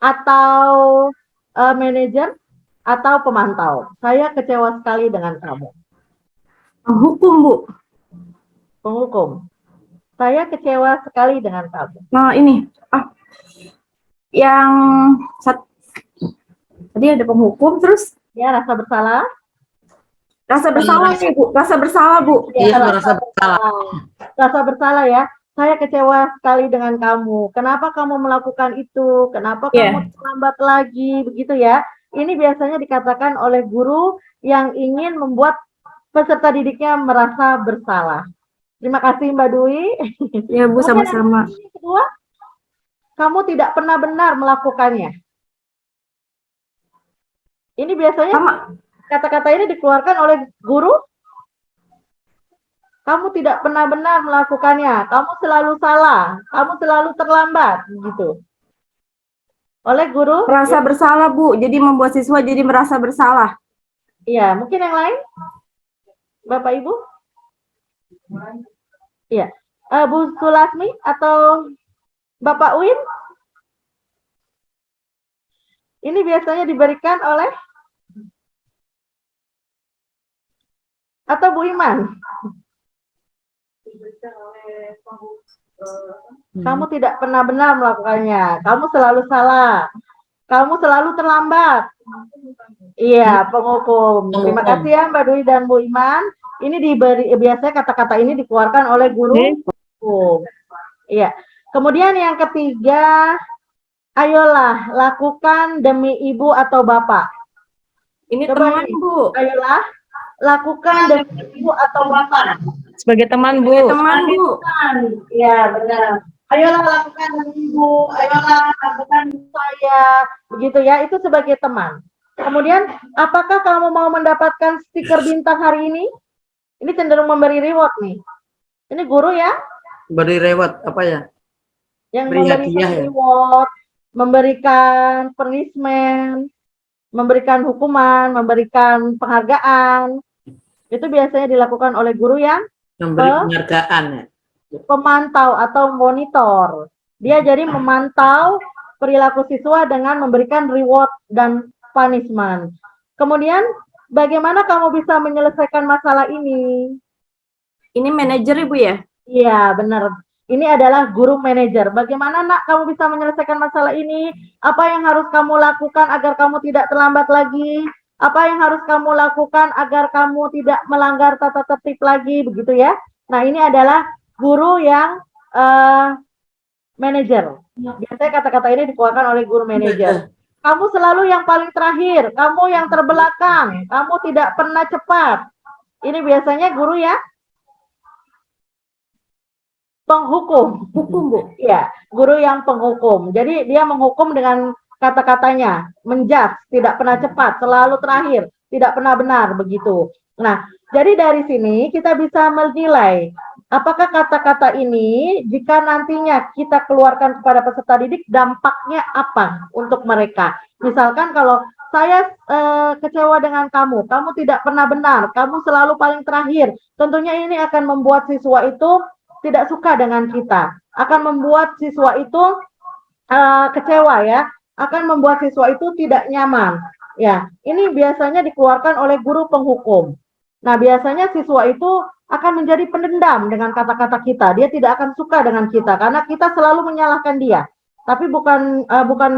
[SPEAKER 1] atau manajer, atau pemantau. Saya kecewa sekali dengan kamu.
[SPEAKER 2] Hukum, Bu.
[SPEAKER 1] Penghukum. Saya kecewa sekali dengan kamu.
[SPEAKER 2] Nah, ini. Yang tadi ada penghukum, terus
[SPEAKER 1] Ya, rasa bersalah.
[SPEAKER 2] rasa bersalah nih, Bu. Rasa bersalah, Bu.
[SPEAKER 3] Iya,
[SPEAKER 1] Ya,
[SPEAKER 3] merasa bersalah.
[SPEAKER 1] Rasa bersalah ya. Saya kecewa sekali dengan kamu. Kenapa kamu melakukan itu? Kenapa kamu terlambat lagi? Begitu ya. Ini biasanya dikatakan oleh guru yang ingin membuat peserta didiknya merasa bersalah. Terima kasih Mbak Dwi.
[SPEAKER 2] Ya, Bu, sama-sama.
[SPEAKER 1] Yang kedua, kamu tidak pernah benar melakukannya. Ini biasanya kata-kata ini dikeluarkan oleh guru. Kamu tidak pernah benar melakukannya. Kamu selalu salah. Kamu selalu terlambat, gitu. Oleh guru.
[SPEAKER 2] Merasa bersalah, Bu. Jadi membuat siswa jadi merasa bersalah.
[SPEAKER 1] Iya, mungkin yang lain? Bapak Ibu? Iya. Bu Sulasmi atau Bapak Win? Ini biasanya diberikan oleh atau Bu Iman? Kamu tidak pernah benar melakukannya. Kamu selalu salah. Kamu selalu terlambat. Iya, penghukum. Terima kasih ya Mbak Dwi dan Bu Iman. Ini biasanya kata-kata ini dikeluarkan oleh guru hukum. Iya. Kemudian yang ketiga, ayolah lakukan demi ibu atau bapak.
[SPEAKER 2] Ini
[SPEAKER 1] Coba
[SPEAKER 2] teman, Bu.
[SPEAKER 1] Ayolah lakukan demi ibu atau bapak.
[SPEAKER 4] Sebagai teman, Bu.
[SPEAKER 2] Teman, Bu.
[SPEAKER 1] Iya, benar. Ayolah lakukan demi ibu, ayolah lakukan saya. Begitu ya, itu sebagai teman. Kemudian, apakah kamu mau mendapatkan stiker bintang hari ini? Ini cenderung memberi reward nih. Ini guru ya?
[SPEAKER 3] Beri reward apa ya?
[SPEAKER 1] Yang
[SPEAKER 3] Beri
[SPEAKER 1] memberikan
[SPEAKER 3] hadiah ya?
[SPEAKER 1] reward, memberikan punishment, memberikan hukuman, memberikan penghargaan. Itu biasanya dilakukan oleh guru yang
[SPEAKER 3] Memberi penghargaan ya?
[SPEAKER 1] pemantau atau monitor. Dia jadi memantau perilaku siswa dengan memberikan reward dan punishment. Kemudian, bagaimana kamu bisa menyelesaikan masalah ini?
[SPEAKER 2] Ini manajer, Ibu ya?
[SPEAKER 1] Iya, benar. Ini adalah guru manajer. Bagaimana nak kamu bisa menyelesaikan masalah ini? Apa yang harus kamu lakukan agar kamu tidak terlambat lagi? Apa yang harus kamu lakukan agar kamu tidak melanggar tata tertib lagi? Begitu ya. Nah, ini adalah guru yang manajer. Biasanya kata-kata ini dikeluarkan oleh guru manajer. Kamu selalu yang paling terakhir, kamu yang terbelakang, kamu tidak pernah cepat. Ini biasanya guru ya penghukum.
[SPEAKER 2] Hukum, Bu.
[SPEAKER 1] Ya, guru yang penghukum. Jadi dia menghukum dengan kata-katanya, menjudge, tidak pernah cepat, selalu terakhir, tidak pernah benar, begitu. Nah, jadi dari sini kita bisa menilai apakah kata-kata ini jika nantinya kita keluarkan kepada peserta didik dampaknya apa untuk mereka. Misalkan kalau saya kecewa dengan kamu, kamu tidak pernah benar, kamu selalu paling terakhir. Tentunya ini akan membuat siswa itu tidak suka dengan kita, akan membuat siswa itu kecewa ya, akan membuat siswa itu tidak nyaman. Ya, ini biasanya dikeluarkan oleh guru penghukum. Nah, biasanya siswa itu akan menjadi pendendam dengan kata-kata kita. Dia tidak akan suka dengan kita karena kita selalu menyalahkan dia. Tapi bukan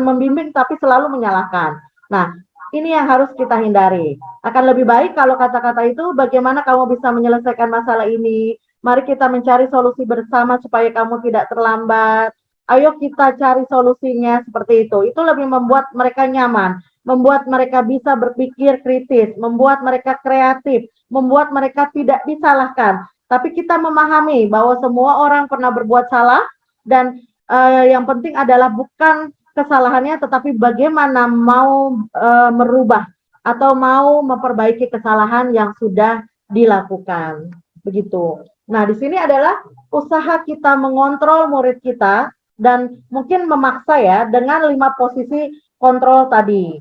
[SPEAKER 1] membimbing, tapi selalu menyalahkan. Nah, ini yang harus kita hindari. Akan lebih baik kalau kata-kata itu bagaimana kamu bisa menyelesaikan masalah ini, Mari kita mencari solusi bersama supaya kamu tidak terlambat. Ayo kita cari solusinya seperti itu. Itu lebih membuat mereka nyaman, membuat mereka bisa berpikir kritis, membuat mereka kreatif, membuat mereka tidak disalahkan. Tapi kita memahami bahwa semua orang pernah berbuat salah dan yang penting adalah bukan kesalahannya, tetapi bagaimana mau merubah atau mau memperbaiki kesalahan yang sudah dilakukan. Begitu. Nah, di sini adalah usaha kita mengontrol murid kita dan mungkin memaksa ya dengan 5 posisi kontrol tadi.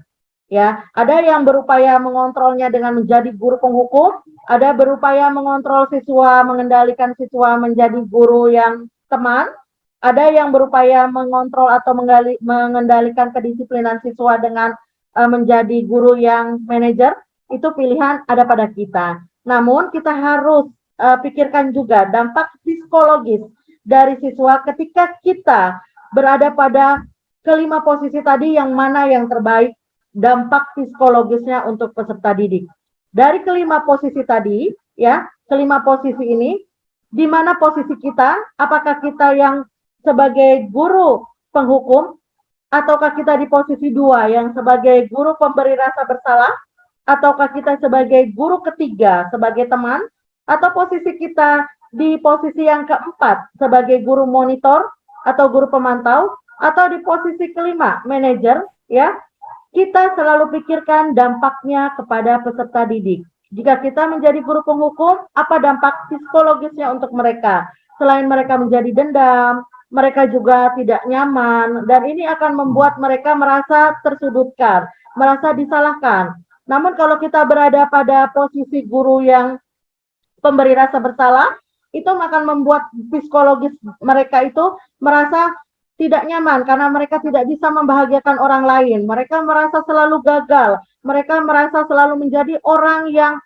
[SPEAKER 1] Ya, ada yang berupaya mengontrolnya dengan menjadi guru penghukum, ada berupaya mengontrol siswa, mengendalikan siswa menjadi guru yang teman, ada yang berupaya mengontrol atau mengendalikan kedisiplinan siswa dengan menjadi guru yang manajer. Itu pilihan ada pada kita. Namun kita harus pikirkan juga dampak psikologis dari siswa ketika kita berada pada kelima posisi tadi, yang mana yang terbaik dampak psikologisnya untuk peserta didik. Dari kelima posisi tadi, ya, kelima posisi ini, di mana posisi kita? Apakah kita yang sebagai guru penghukum, ataukah kita di posisi 2 yang sebagai guru pemberi rasa bersalah, ataukah kita sebagai guru ketiga sebagai teman, atau posisi kita di posisi yang keempat sebagai guru monitor atau guru pemantau, atau di posisi kelima manajer, ya. Kita selalu pikirkan dampaknya kepada peserta didik. Jika kita menjadi guru penghukum, apa dampak psikologisnya untuk mereka? Selain mereka menjadi dendam, mereka juga tidak nyaman, dan ini akan membuat mereka merasa tersudutkan, merasa disalahkan. Namun kalau kita berada pada posisi guru yang pemberi rasa bersalah, itu akan membuat psikologis mereka itu merasa tidak nyaman karena mereka tidak bisa membahagiakan orang lain. Mereka merasa selalu gagal. Mereka merasa selalu menjadi orang yang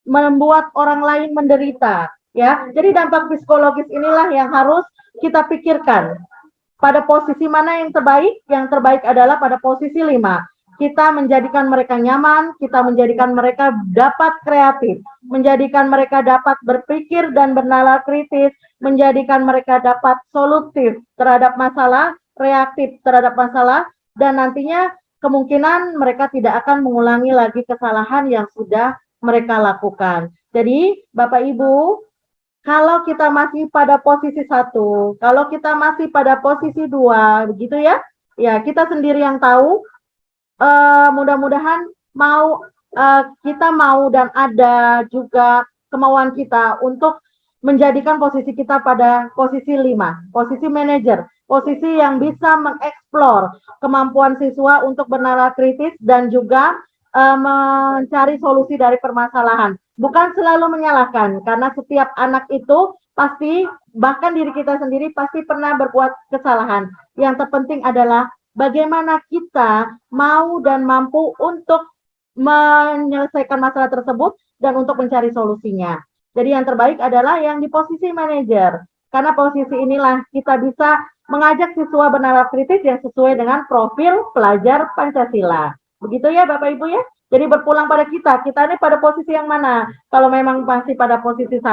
[SPEAKER 1] membuat orang lain menderita. Ya, jadi dampak psikologis inilah yang harus kita pikirkan. Pada posisi mana yang terbaik? Yang terbaik adalah pada posisi 5. Kita menjadikan mereka nyaman, kita menjadikan mereka dapat kreatif, menjadikan mereka dapat berpikir dan bernalar kritis, menjadikan mereka dapat solutif terhadap masalah, reaktif terhadap masalah, dan nantinya kemungkinan mereka tidak akan mengulangi lagi kesalahan yang sudah mereka lakukan. Jadi, Bapak Ibu, kalau kita masih pada posisi 1, kalau kita masih pada posisi 2, begitu ya, ya kita sendiri yang tahu. Mudah-mudahan kita mau dan ada juga kemauan kita untuk menjadikan posisi kita pada posisi 5, posisi manajer, posisi yang bisa mengeksplor kemampuan siswa untuk bernalar kritis dan juga mencari solusi dari permasalahan. Bukan selalu menyalahkan, karena setiap anak itu pasti, bahkan diri kita sendiri pasti pernah berbuat kesalahan. Yang terpenting adalah bagaimana kita mau dan mampu untuk menyelesaikan masalah tersebut dan untuk mencari solusinya. Jadi yang terbaik adalah yang di posisi manajer. Karena posisi inilah kita bisa mengajak siswa bernalar kritis yang sesuai dengan profil pelajar Pancasila. Begitu ya Bapak Ibu ya. Jadi berpulang pada kita ini pada posisi yang mana? Kalau memang masih pada posisi 1,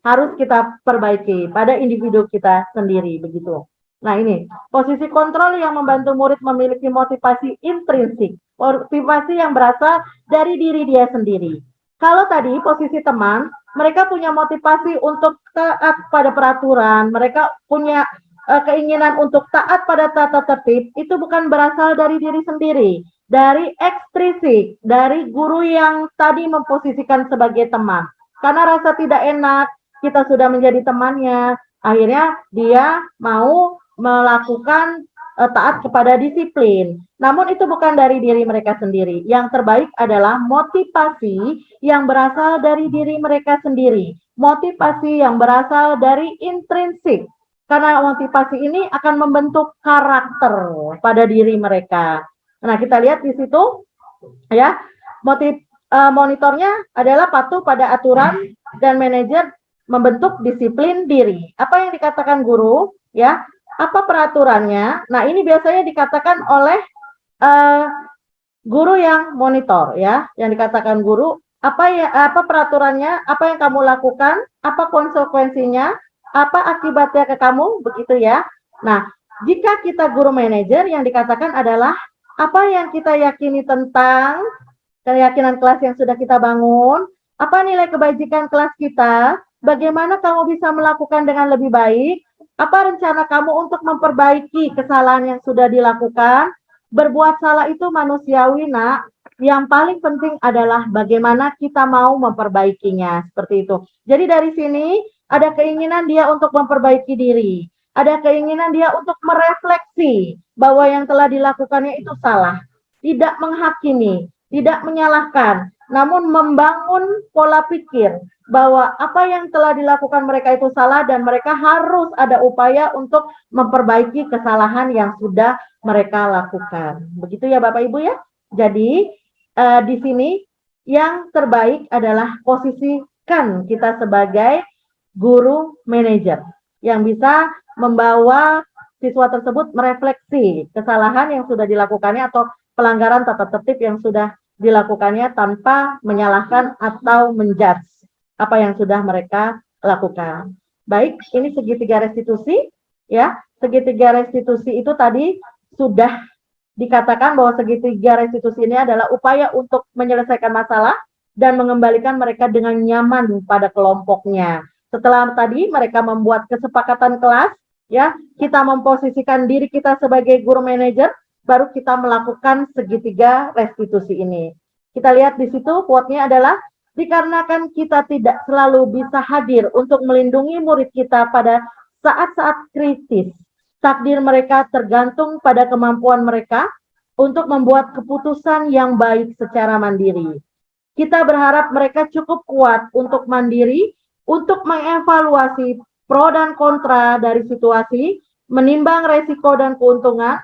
[SPEAKER 1] harus kita perbaiki pada individu kita sendiri, begitu. Nah ini, posisi kontrol yang membantu murid memiliki motivasi intrinsik, motivasi yang berasal dari diri dia sendiri. Kalau tadi posisi teman, mereka punya motivasi untuk taat pada peraturan, mereka punya keinginan untuk taat pada tata tertib, itu bukan berasal dari diri sendiri, dari ekstrisik, dari guru yang tadi memposisikan sebagai teman. Karena rasa tidak enak, kita sudah menjadi temannya, akhirnya dia mau melakukan taat kepada disiplin. Namun itu bukan dari diri mereka sendiri. Yang terbaik adalah motivasi yang berasal dari diri mereka sendiri. Motivasi yang berasal dari intrinsik. Karena motivasi ini akan membentuk karakter pada diri mereka. Nah, kita lihat di situ ya. Monitornya adalah patuh pada aturan dan manajer membentuk disiplin diri. Apa yang dikatakan guru ya? Apa peraturannya? Nah, ini biasanya dikatakan oleh guru yang monitor ya, yang dikatakan guru apa peraturannya, apa yang kamu lakukan, apa konsekuensinya, apa akibatnya ke kamu, begitu ya. Nah, jika kita guru manajer, yang dikatakan adalah apa yang kita yakini tentang keyakinan kelas yang sudah kita bangun, apa nilai kebajikan kelas kita, bagaimana kamu bisa melakukan dengan lebih baik, apa rencana kamu untuk memperbaiki kesalahan yang sudah dilakukan. Berbuat salah itu manusiawi, nak. Yang paling penting adalah bagaimana kita mau memperbaikinya, seperti itu. Jadi dari sini ada keinginan dia untuk memperbaiki diri, ada keinginan dia untuk merefleksi bahwa yang telah dilakukannya itu salah, tidak menghakimi, tidak menyalahkan, namun membangun pola pikir bahwa apa yang telah dilakukan mereka itu salah dan mereka harus ada upaya untuk memperbaiki kesalahan yang sudah mereka lakukan. Begitu ya Bapak Ibu ya. Jadi di sini yang terbaik adalah posisikan kita sebagai guru manajer yang bisa membawa siswa tersebut merefleksi kesalahan yang sudah dilakukannya atau pelanggaran tata tertib yang sudah dilakukannya tanpa menyalahkan atau menjudge apa yang sudah mereka lakukan. Baik, ini segitiga restitusi ya. Segitiga restitusi itu tadi sudah dikatakan bahwa segitiga restitusi ini adalah upaya untuk menyelesaikan masalah dan mengembalikan mereka dengan nyaman pada kelompoknya. Setelah tadi mereka membuat kesepakatan kelas, ya, kita memposisikan diri kita sebagai guru manajer, baru kita melakukan segitiga restitusi ini. Kita lihat di situ quote-nya adalah, dikarenakan kita tidak selalu bisa hadir untuk melindungi murid kita pada saat-saat kritis, takdir mereka tergantung pada kemampuan mereka untuk membuat keputusan yang baik secara mandiri. Kita berharap mereka cukup kuat untuk mandiri, untuk mengevaluasi pro dan kontra dari situasi, menimbang resiko dan keuntungan,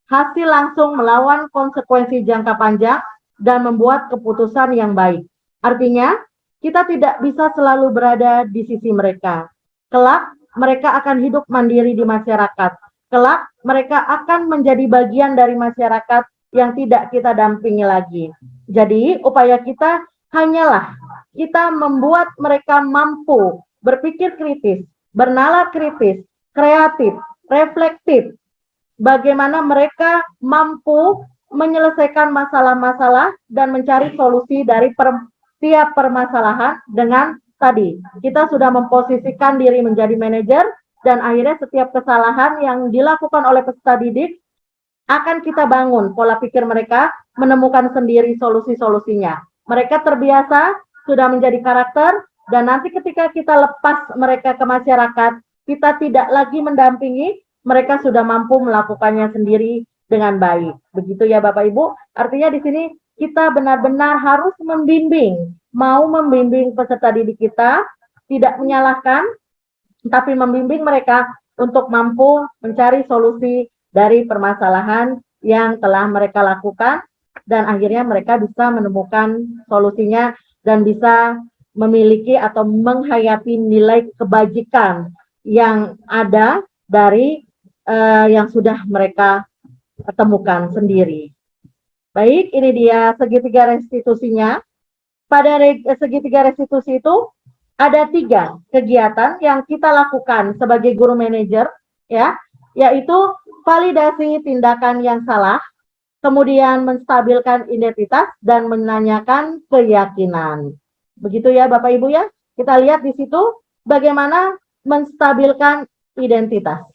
[SPEAKER 1] hasil langsung melawan konsekuensi jangka panjang, dan membuat keputusan yang baik. Artinya, kita tidak bisa selalu berada di sisi mereka. Kelak, mereka akan hidup mandiri di masyarakat. Kelak, mereka akan menjadi bagian dari masyarakat yang tidak kita dampingi lagi. Jadi, upaya kita hanyalah kita membuat mereka mampu berpikir kritis, bernalar kritis, kreatif, reflektif. Bagaimana mereka mampu menyelesaikan masalah-masalah dan mencari solusi dari tiap permasalahan dengan tadi. Kita sudah memposisikan diri menjadi manajer, dan akhirnya setiap kesalahan yang dilakukan oleh peserta didik akan kita bangun pola pikir mereka, menemukan sendiri solusi-solusinya. Mereka terbiasa, sudah menjadi karakter, dan nanti ketika kita lepas mereka ke masyarakat, kita tidak lagi mendampingi, mereka sudah mampu melakukannya sendiri dengan baik. Begitu ya Bapak Ibu. Artinya di sini kita benar-benar harus membimbing, mau membimbing peserta didik kita, tidak menyalahkan, tapi membimbing mereka untuk mampu mencari solusi dari permasalahan yang telah mereka lakukan, dan akhirnya mereka bisa menemukan solusinya dan bisa memiliki atau menghayati nilai kebajikan yang ada dari yang sudah mereka temukan sendiri. Baik, ini dia segitiga restitusinya. Pada segitiga restitusi itu ada 3 kegiatan yang kita lakukan sebagai guru manajer, ya, yaitu validasi tindakan yang salah, kemudian menstabilkan identitas, dan menanyakan keyakinan. Begitu ya Bapak Ibu ya. Kita lihat di situ bagaimana menstabilkan identitas.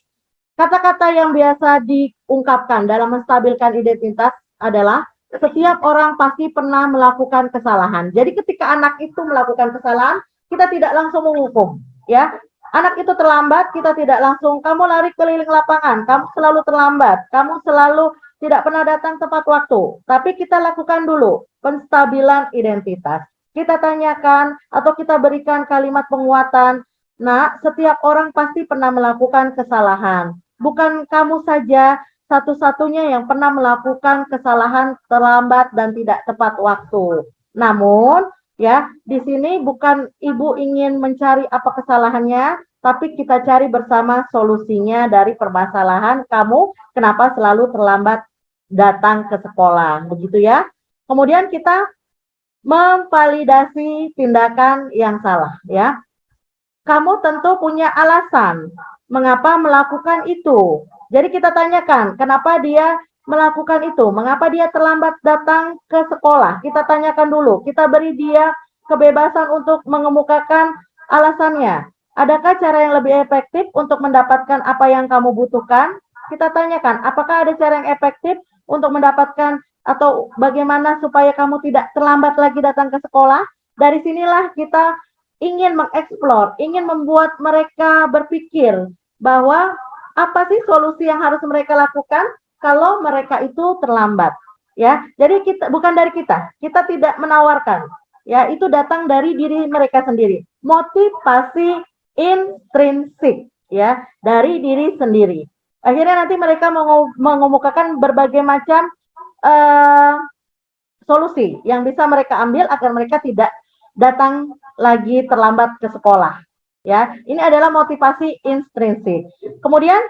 [SPEAKER 1] Kata-kata yang biasa diungkapkan dalam menstabilkan identitas adalah setiap orang pasti pernah melakukan kesalahan. Jadi ketika anak itu melakukan kesalahan, kita tidak langsung menghukum, ya. Anak itu terlambat, kita tidak langsung, kamu lari keliling lapangan, kamu selalu terlambat, kamu selalu tidak pernah datang tepat waktu. Tapi kita lakukan dulu penstabilan identitas. Kita tanyakan atau kita berikan kalimat penguatan, nah, setiap orang pasti pernah melakukan kesalahan. Bukan kamu saja satu-satunya yang pernah melakukan kesalahan terlambat dan tidak tepat waktu. Namun, ya, di sini bukan ibu ingin mencari apa kesalahannya, tapi kita cari bersama solusinya dari permasalahan kamu kenapa selalu terlambat datang ke sekolah, begitu ya. Kemudian kita memvalidasi tindakan yang salah, ya. Kamu tentu punya alasan mengapa melakukan itu. Jadi kita tanyakan, kenapa dia melakukan itu? Mengapa dia terlambat datang ke sekolah? Kita tanyakan dulu, kita beri dia kebebasan untuk mengemukakan alasannya. Adakah cara yang lebih efektif untuk mendapatkan apa yang kamu butuhkan? Kita tanyakan, apakah ada cara yang efektif untuk mendapatkan atau bagaimana supaya kamu tidak terlambat lagi datang ke sekolah? Dari sinilah kita ingin mengeksplor, ingin membuat mereka berpikir bahwa apa sih solusi yang harus mereka lakukan kalau mereka itu terlambat, ya. Jadi kita bukan dari kita tidak menawarkan, ya, itu datang dari diri mereka sendiri. Motivasi intrinsik, ya, dari diri sendiri. Akhirnya nanti mereka mengemukakan berbagai macam solusi yang bisa mereka ambil agar mereka tidak datang lagi terlambat ke sekolah. Ya, ini adalah motivasi intrinsik. Kemudian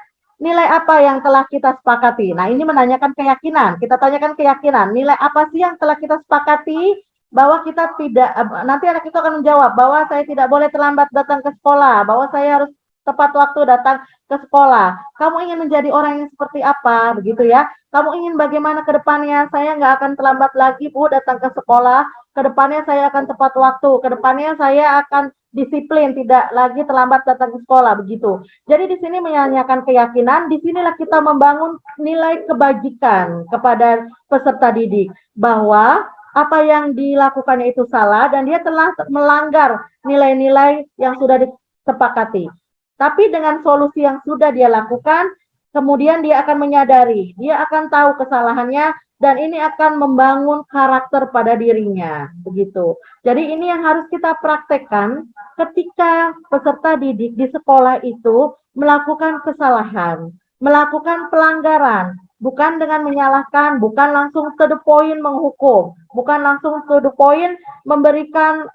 [SPEAKER 1] nilai apa yang telah kita sepakati? Nah, ini menanyakan keyakinan. Kita tanyakan keyakinan. Nilai apa sih yang telah kita sepakati bahwa kita tidak, nanti anak itu akan menjawab bahwa saya tidak boleh terlambat datang ke sekolah, bahwa saya harus tepat waktu datang ke sekolah. Kamu ingin menjadi orang yang seperti apa, begitu ya? Kamu ingin bagaimana ke depannya? Saya nggak akan terlambat lagi, Bu, datang ke sekolah. Kedepannya saya akan tepat waktu, kedepannya saya akan disiplin, tidak lagi terlambat datang ke sekolah, begitu. Jadi di sini menanyakan keyakinan, di sinilah kita membangun nilai kebajikan kepada peserta didik, bahwa apa yang dilakukannya itu salah dan dia telah melanggar nilai-nilai yang sudah disepakati. Tapi dengan solusi yang sudah dia lakukan, kemudian dia akan menyadari, dia akan tahu kesalahannya, dan ini akan membangun karakter pada dirinya, begitu. Jadi ini yang harus kita praktekkan ketika peserta didik di sekolah itu melakukan kesalahan, melakukan pelanggaran, bukan dengan menyalahkan, bukan langsung to the point menghukum, bukan langsung to the point memberikan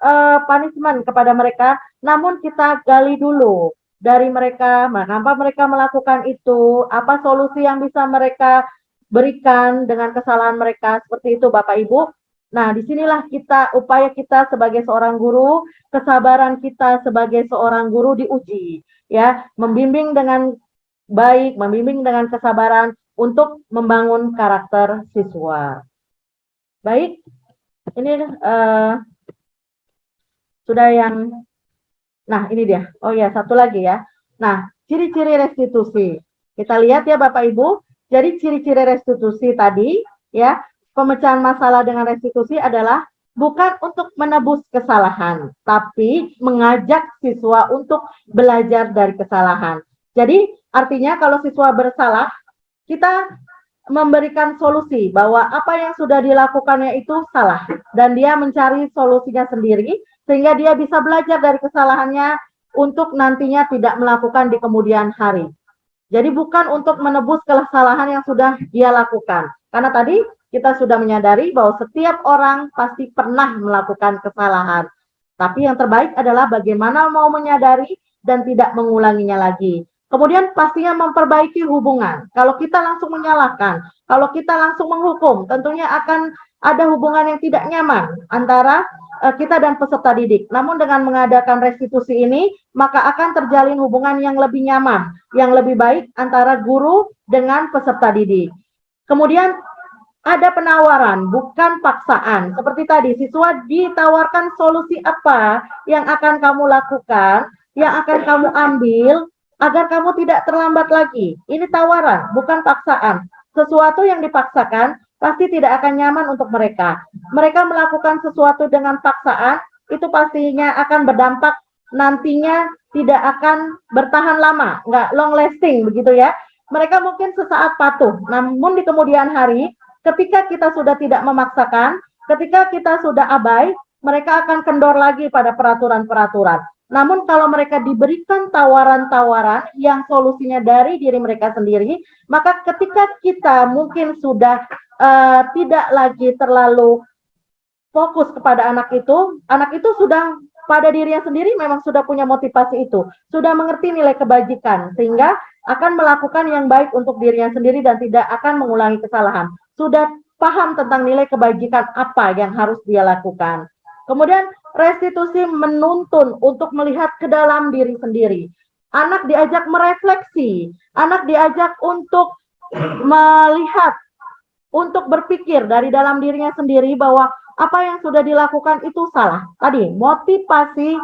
[SPEAKER 1] punishment kepada mereka, namun kita gali dulu dari mereka, mengapa mereka melakukan itu, apa solusi yang bisa mereka berikan dengan kesalahan mereka, seperti itu Bapak Ibu. Nah, disinilah upaya kita sebagai seorang guru, kesabaran kita sebagai seorang guru diuji, ya, membimbing dengan baik, membimbing dengan kesabaran untuk membangun karakter siswa. Baik, ini sudah yang, nah ini dia, oh ya satu lagi ya. Nah, ciri-ciri restitusi, kita lihat ya Bapak Ibu. Jadi ciri-ciri restitusi tadi, ya, pemecahan masalah dengan restitusi adalah bukan untuk menebus kesalahan, tapi mengajak siswa untuk belajar dari kesalahan. Jadi artinya kalau siswa bersalah, kita memberikan solusi bahwa apa yang sudah dilakukannya itu salah, dan dia mencari solusinya sendiri, sehingga dia bisa belajar dari kesalahannya untuk nantinya tidak melakukan di kemudian hari. Jadi bukan untuk menebus kesalahan yang sudah dia lakukan. Karena tadi kita sudah menyadari bahwa setiap orang pasti pernah melakukan kesalahan. Tapi yang terbaik adalah bagaimana mau menyadari dan tidak mengulanginya lagi. Kemudian pastinya memperbaiki hubungan. Kalau kita langsung menyalahkan, kalau kita langsung menghukum, tentunya akan ada hubungan yang tidak nyaman antara kita dan peserta didik. Namun dengan mengadakan restitusi ini, maka akan terjalin hubungan yang lebih nyaman, yang lebih baik antara guru dengan peserta didik. Kemudian ada penawaran, bukan paksaan. Seperti tadi, siswa ditawarkan solusi apa yang akan kamu lakukan, yang akan kamu ambil, agar kamu tidak terlambat lagi. Ini tawaran, bukan paksaan. Sesuatu yang dipaksakan pasti tidak akan nyaman untuk mereka. Mereka melakukan sesuatu dengan paksaan, itu pastinya akan berdampak nantinya tidak akan bertahan lama, nggak long lasting begitu ya. Mereka mungkin sesaat patuh, namun di kemudian hari, ketika kita sudah tidak memaksakan, ketika kita sudah abai, mereka akan kendor lagi pada peraturan-peraturan. Namun kalau mereka diberikan tawaran-tawaran yang solusinya dari diri mereka sendiri, maka ketika kita mungkin sudah tidak lagi terlalu fokus kepada anak itu sudah pada dirinya sendiri memang sudah punya motivasi itu, sudah mengerti nilai kebajikan, sehingga akan melakukan yang baik untuk dirinya sendiri dan tidak akan mengulangi kesalahan. Sudah paham tentang nilai kebajikan apa yang harus dia lakukan. Kemudian restitusi menuntun untuk melihat ke dalam diri sendiri. Anak diajak merefleksi, anak diajak untuk melihat, untuk berpikir dari dalam dirinya sendiri bahwa apa yang sudah dilakukan itu salah. Tadi, motivasi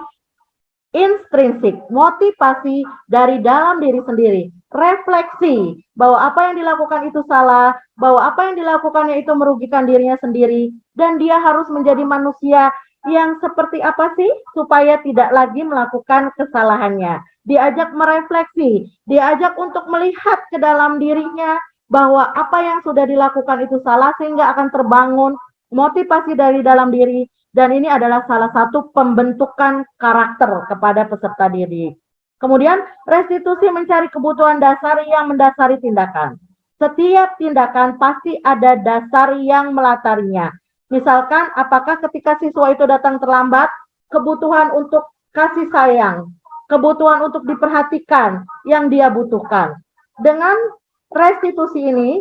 [SPEAKER 1] intrinsik, motivasi dari dalam diri sendiri, refleksi bahwa apa yang dilakukan itu salah, bahwa apa yang dilakukannya itu merugikan dirinya sendiri, dan dia harus menjadi manusia yang seperti apa sih supaya tidak lagi melakukan kesalahannya. Diajak merefleksi, diajak untuk melihat ke dalam dirinya bahwa apa yang sudah dilakukan itu salah sehingga akan terbangun motivasi dari dalam diri. Dan ini adalah salah satu pembentukan karakter kepada peserta didik. Kemudian, restitusi mencari kebutuhan dasar yang mendasari tindakan. Setiap tindakan pasti ada dasar yang melatarinya. Misalkan, apakah ketika siswa itu datang terlambat, kebutuhan untuk kasih sayang, kebutuhan untuk diperhatikan yang dia butuhkan. Dengan restitusi ini,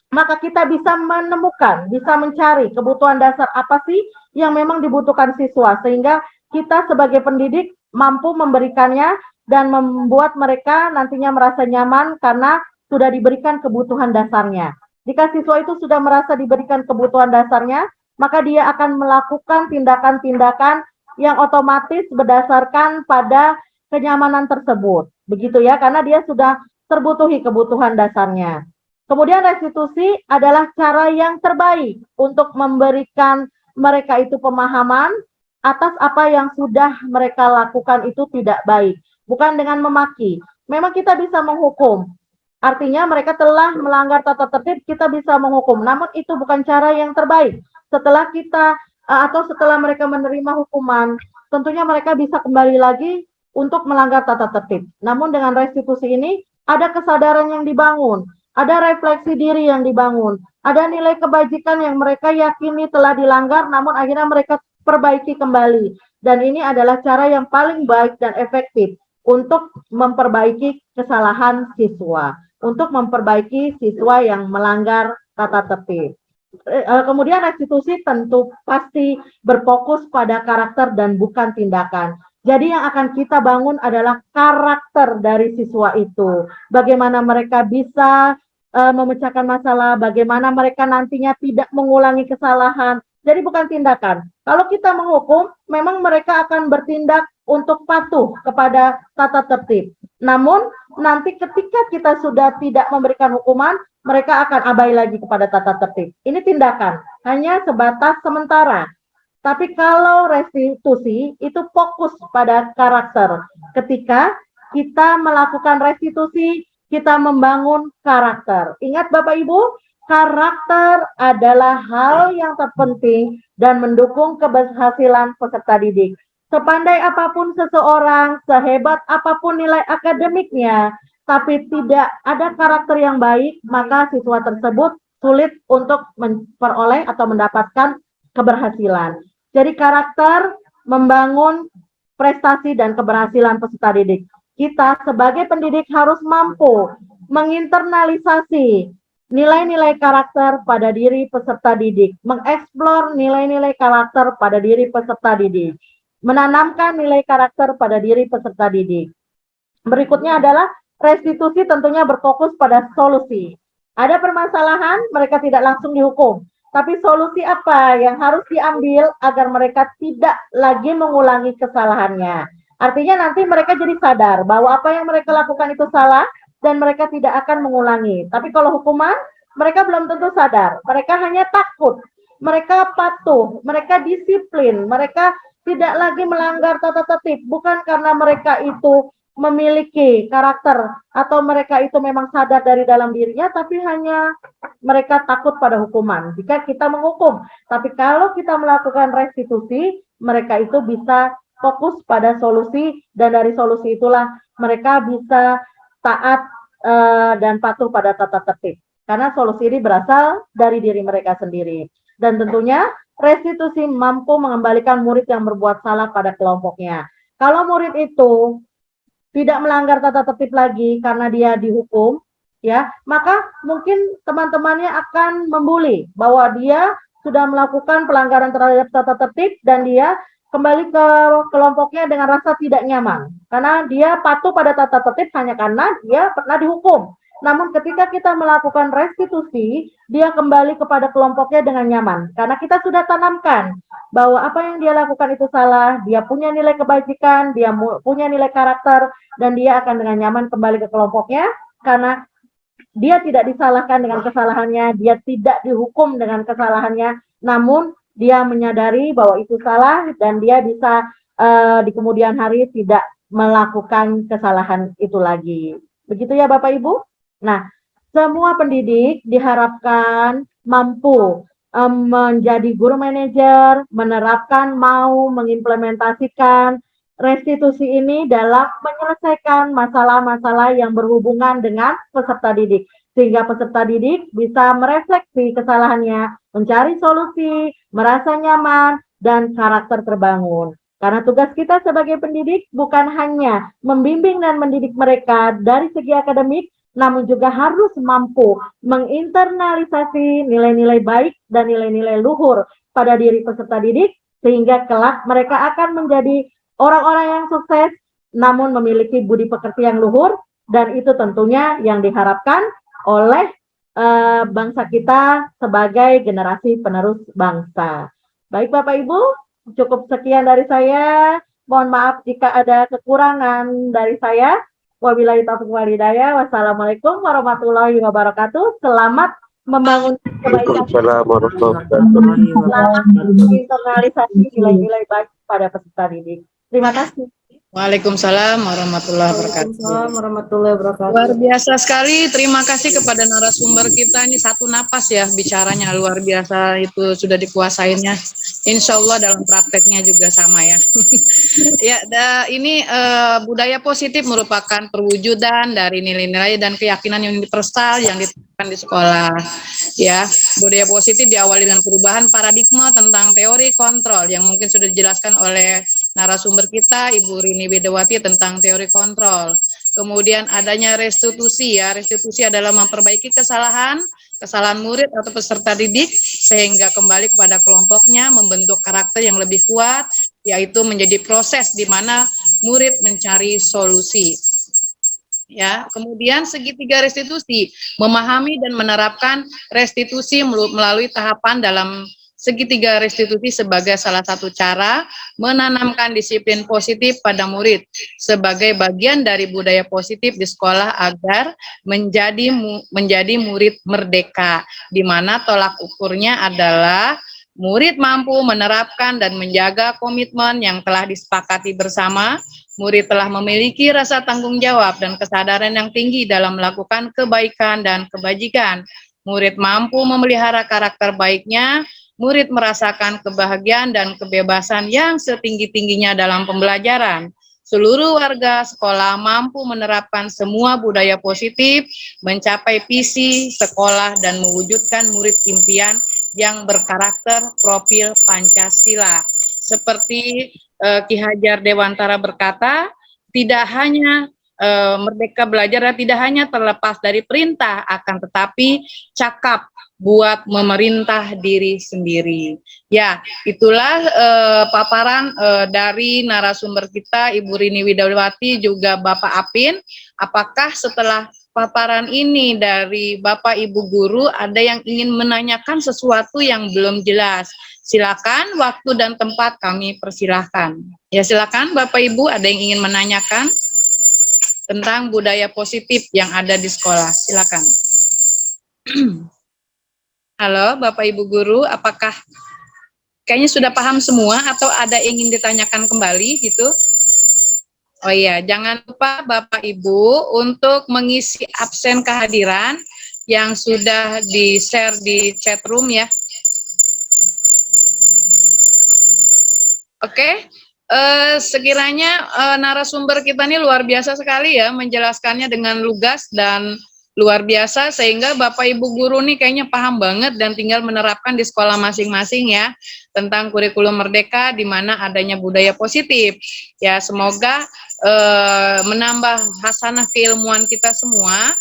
[SPEAKER 1] maka kita bisa menemukan, bisa mencari kebutuhan dasar apa sih yang memang dibutuhkan siswa, sehingga kita sebagai pendidik mampu memberikannya dan membuat mereka nantinya merasa nyaman karena sudah diberikan kebutuhan dasarnya. Jika siswa itu sudah merasa diberikan kebutuhan dasarnya, maka dia akan melakukan tindakan-tindakan yang otomatis berdasarkan pada kenyamanan tersebut. Begitu ya, karena dia sudah terbutuhi kebutuhan dasarnya. Kemudian restitusi adalah cara yang terbaik untuk memberikan mereka itu pemahaman atas apa yang sudah mereka lakukan itu tidak baik. Bukan dengan memaki. Memang kita bisa menghukum. Artinya mereka telah melanggar tata tertib, kita bisa menghukum. Namun itu bukan cara yang terbaik. Setelah kita atau setelah mereka menerima hukuman, tentunya mereka bisa kembali lagi untuk melanggar tata tertib. Namun dengan restitusi ini ada kesadaran yang dibangun. Ada refleksi diri yang dibangun, ada nilai kebajikan yang mereka yakini telah dilanggar, namun akhirnya mereka perbaiki kembali. Dan ini adalah cara yang paling baik dan efektif untuk memperbaiki kesalahan siswa, untuk memperbaiki siswa yang melanggar tata tertib. Kemudian restitusi tentu pasti berfokus pada karakter dan bukan tindakan. Jadi yang akan kita bangun adalah karakter dari siswa itu. Bagaimana mereka bisa memecahkan masalah, bagaimana mereka nantinya tidak mengulangi kesalahan. Jadi bukan tindakan. Kalau kita menghukum, memang mereka akan bertindak untuk patuh kepada tata tertib. Namun nanti ketika kita sudah tidak memberikan hukuman, mereka akan abai lagi kepada tata tertib. Ini tindakan, hanya sebatas sementara. Tapi kalau restitusi itu fokus pada karakter. Ketika kita melakukan restitusi, kita membangun karakter. Ingat Bapak Ibu, karakter adalah hal yang terpenting dan mendukung keberhasilan peserta didik. Sepandai apapun seseorang, sehebat apapun nilai akademiknya, tapi tidak ada karakter yang baik, maka siswa tersebut sulit untuk memperoleh atau mendapatkan keberhasilan. Jadi karakter membangun prestasi dan keberhasilan peserta didik. Kita sebagai pendidik harus mampu menginternalisasi nilai-nilai karakter pada diri peserta didik, mengeksplor nilai-nilai karakter pada diri peserta didik, menanamkan nilai karakter pada diri peserta didik. Berikutnya adalah restitusi tentunya berfokus pada solusi. Ada permasalahan, mereka tidak langsung dihukum. Tapi solusi apa yang harus diambil agar mereka tidak lagi mengulangi kesalahannya. Artinya nanti mereka jadi sadar bahwa apa yang mereka lakukan itu salah dan mereka tidak akan mengulangi. Tapi kalau hukuman, mereka belum tentu sadar. Mereka hanya takut, mereka patuh, mereka disiplin, mereka tidak lagi melanggar tata tertib. Bukan karena mereka itu memiliki karakter atau mereka itu memang sadar dari dalam dirinya, tapi hanya mereka takut pada hukuman jika kita menghukum. Tapi kalau kita melakukan restitusi, mereka itu bisa fokus pada solusi, dan dari solusi itulah mereka bisa taat dan patuh pada tata tertib. Karena solusi ini berasal dari diri mereka sendiri. Dan tentunya restitusi mampu mengembalikan murid yang berbuat salah pada kelompoknya. Kalau murid itu tidak melanggar tata tertib lagi karena dia dihukum, ya, maka mungkin teman-temannya akan membuli bahwa dia sudah melakukan pelanggaran terhadap tata tertib dan dia kembali ke kelompoknya dengan rasa tidak nyaman. Karena dia patuh pada tata tertib hanya karena dia pernah dihukum. Namun ketika kita melakukan restitusi, dia kembali kepada kelompoknya dengan nyaman. Karena kita sudah tanamkan bahwa apa yang dia lakukan itu salah, dia punya nilai kebajikan, dia punya nilai karakter, dan dia akan dengan nyaman kembali ke kelompoknya karena dia tidak disalahkan dengan kesalahannya, dia tidak dihukum dengan kesalahannya, namun dia menyadari bahwa itu salah dan dia bisa di kemudian hari tidak melakukan kesalahan itu lagi. Begitu ya Bapak Ibu? Nah, semua pendidik diharapkan mampu menjadi guru manajer, menerapkan, mau mengimplementasikan restitusi ini dalam menyelesaikan masalah-masalah yang berhubungan dengan peserta didik. Sehingga peserta didik bisa merefleksi kesalahannya, mencari solusi, merasa nyaman, dan karakter terbangun. Karena tugas kita sebagai pendidik bukan hanya membimbing dan mendidik mereka dari segi akademik, namun juga harus mampu menginternalisasi nilai-nilai baik dan nilai-nilai luhur pada diri peserta didik, sehingga kelak mereka akan menjadi orang-orang yang sukses, namun memiliki budi pekerti yang luhur, dan itu tentunya yang diharapkan oleh bangsa kita sebagai generasi penerus bangsa. Baik Bapak Ibu, cukup sekian dari saya. Mohon maaf jika ada kekurangan dari saya. Wabillahi taufiq wal hidayah. Wassalamualaikum warahmatullahi wabarakatuh. Selamat membangun kebaikan. Selamat internalisasi nilai-nilai baik pada peserta didik. Terima kasih.
[SPEAKER 4] Waalaikumsalam warahmatullahi wabarakatuh.
[SPEAKER 2] Waalaikumsalam warahmatullahi wabarakatuh.
[SPEAKER 4] Luar biasa sekali. Terima kasih kepada narasumber kita. Ini satu napas ya bicaranya, luar biasa, itu sudah dikuasainya. Insya Allah dalam prakteknya juga sama ya. Ya, ini budaya positif merupakan perwujudan dari nilai-nilai dan keyakinan yang universal yang diterapkan di sekolah. Ya, budaya positif diawali dengan perubahan paradigma tentang teori kontrol yang mungkin sudah dijelaskan oleh narasumber kita, Ibu Rini Widawati, tentang teori kontrol. Kemudian adanya restitusi ya, restitusi adalah memperbaiki kesalahan murid atau peserta didik sehingga kembali kepada kelompoknya, membentuk karakter yang lebih kuat, yaitu menjadi proses di mana murid mencari solusi. Ya, kemudian segitiga restitusi, memahami dan menerapkan restitusi melalui tahapan dalam segitiga restitusi sebagai salah satu cara menanamkan disiplin positif pada murid sebagai bagian dari budaya positif di sekolah agar menjadi murid merdeka, di mana tolak ukurnya adalah murid mampu menerapkan dan menjaga komitmen yang telah disepakati bersama. Murid telah memiliki rasa tanggung jawab dan kesadaran yang tinggi dalam melakukan kebaikan dan kebajikan. Murid mampu memelihara karakter baiknya. Murid merasakan kebahagiaan dan kebebasan yang setinggi-tingginya dalam pembelajaran. Seluruh warga sekolah mampu menerapkan semua budaya positif, mencapai visi sekolah dan mewujudkan murid impian yang berkarakter profil Pancasila. Seperti Ki Hajar Dewantara berkata, tidak hanya merdeka belajar tidak hanya terlepas dari perintah, akan tetapi cakap buat memerintah diri sendiri. Ya, itulah paparan dari narasumber kita, Ibu Rini Widawati, juga Bapak Apin. Apakah setelah paparan ini dari Bapak Ibu guru ada yang ingin menanyakan sesuatu yang belum jelas? Silakan, waktu dan tempat kami persilahkan. Ya, silakan Bapak Ibu, ada yang ingin menanyakan tentang budaya positif yang ada di sekolah. Silakan. Halo Bapak Ibu guru, apakah kayaknya sudah paham semua atau ada yang ingin ditanyakan kembali gitu? Oh iya, jangan lupa Bapak Ibu untuk mengisi absen kehadiran yang sudah di-share di chat room ya. Oke, sekiranya narasumber kita ini luar biasa sekali ya, menjelaskannya dengan lugas dan luar biasa, sehingga Bapak Ibu guru nih kayaknya paham banget dan tinggal menerapkan di sekolah masing-masing ya, tentang kurikulum merdeka di mana adanya budaya positif. Ya, semoga menambah hasanah keilmuan kita semua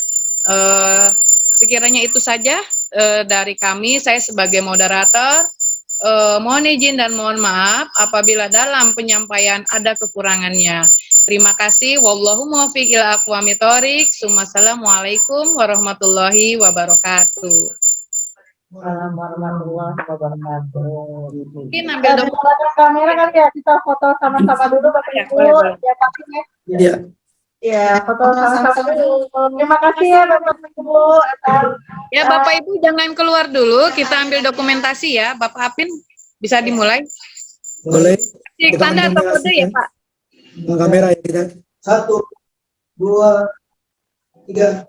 [SPEAKER 4] sekiranya itu saja dari kami. Saya sebagai moderator mohon izin dan mohon maaf apabila dalam penyampaian ada kekurangannya. Terima kasih. Wallahu muwaffiq ila aqwamit thoriq. Assalamualaikum warahmatullahi wabarakatuh.
[SPEAKER 1] Assalamualaikum warahmatullahi wabarakatuh.
[SPEAKER 4] Mungkin
[SPEAKER 1] Kita
[SPEAKER 4] ambil dong.
[SPEAKER 1] nyalakan kamera kan ya, kita foto sama-sama dulu Bapak
[SPEAKER 4] Ya,
[SPEAKER 1] Ibu.
[SPEAKER 4] boleh.
[SPEAKER 1] Ya, pastinya.
[SPEAKER 5] Iya.
[SPEAKER 1] Ya, foto sama-sama dulu. Terima kasih ya Bapak Ibu atas
[SPEAKER 4] Ya Bapak Ibu jangan keluar dulu, kita ambil dokumentasi ya. Bapak Apin bisa dimulai.
[SPEAKER 5] Boleh.
[SPEAKER 4] Cik
[SPEAKER 5] Kita
[SPEAKER 4] tanda atau kode ya
[SPEAKER 5] menyaksikan.
[SPEAKER 4] Pak?
[SPEAKER 5] Kamera ya kita. 1, 2, 3.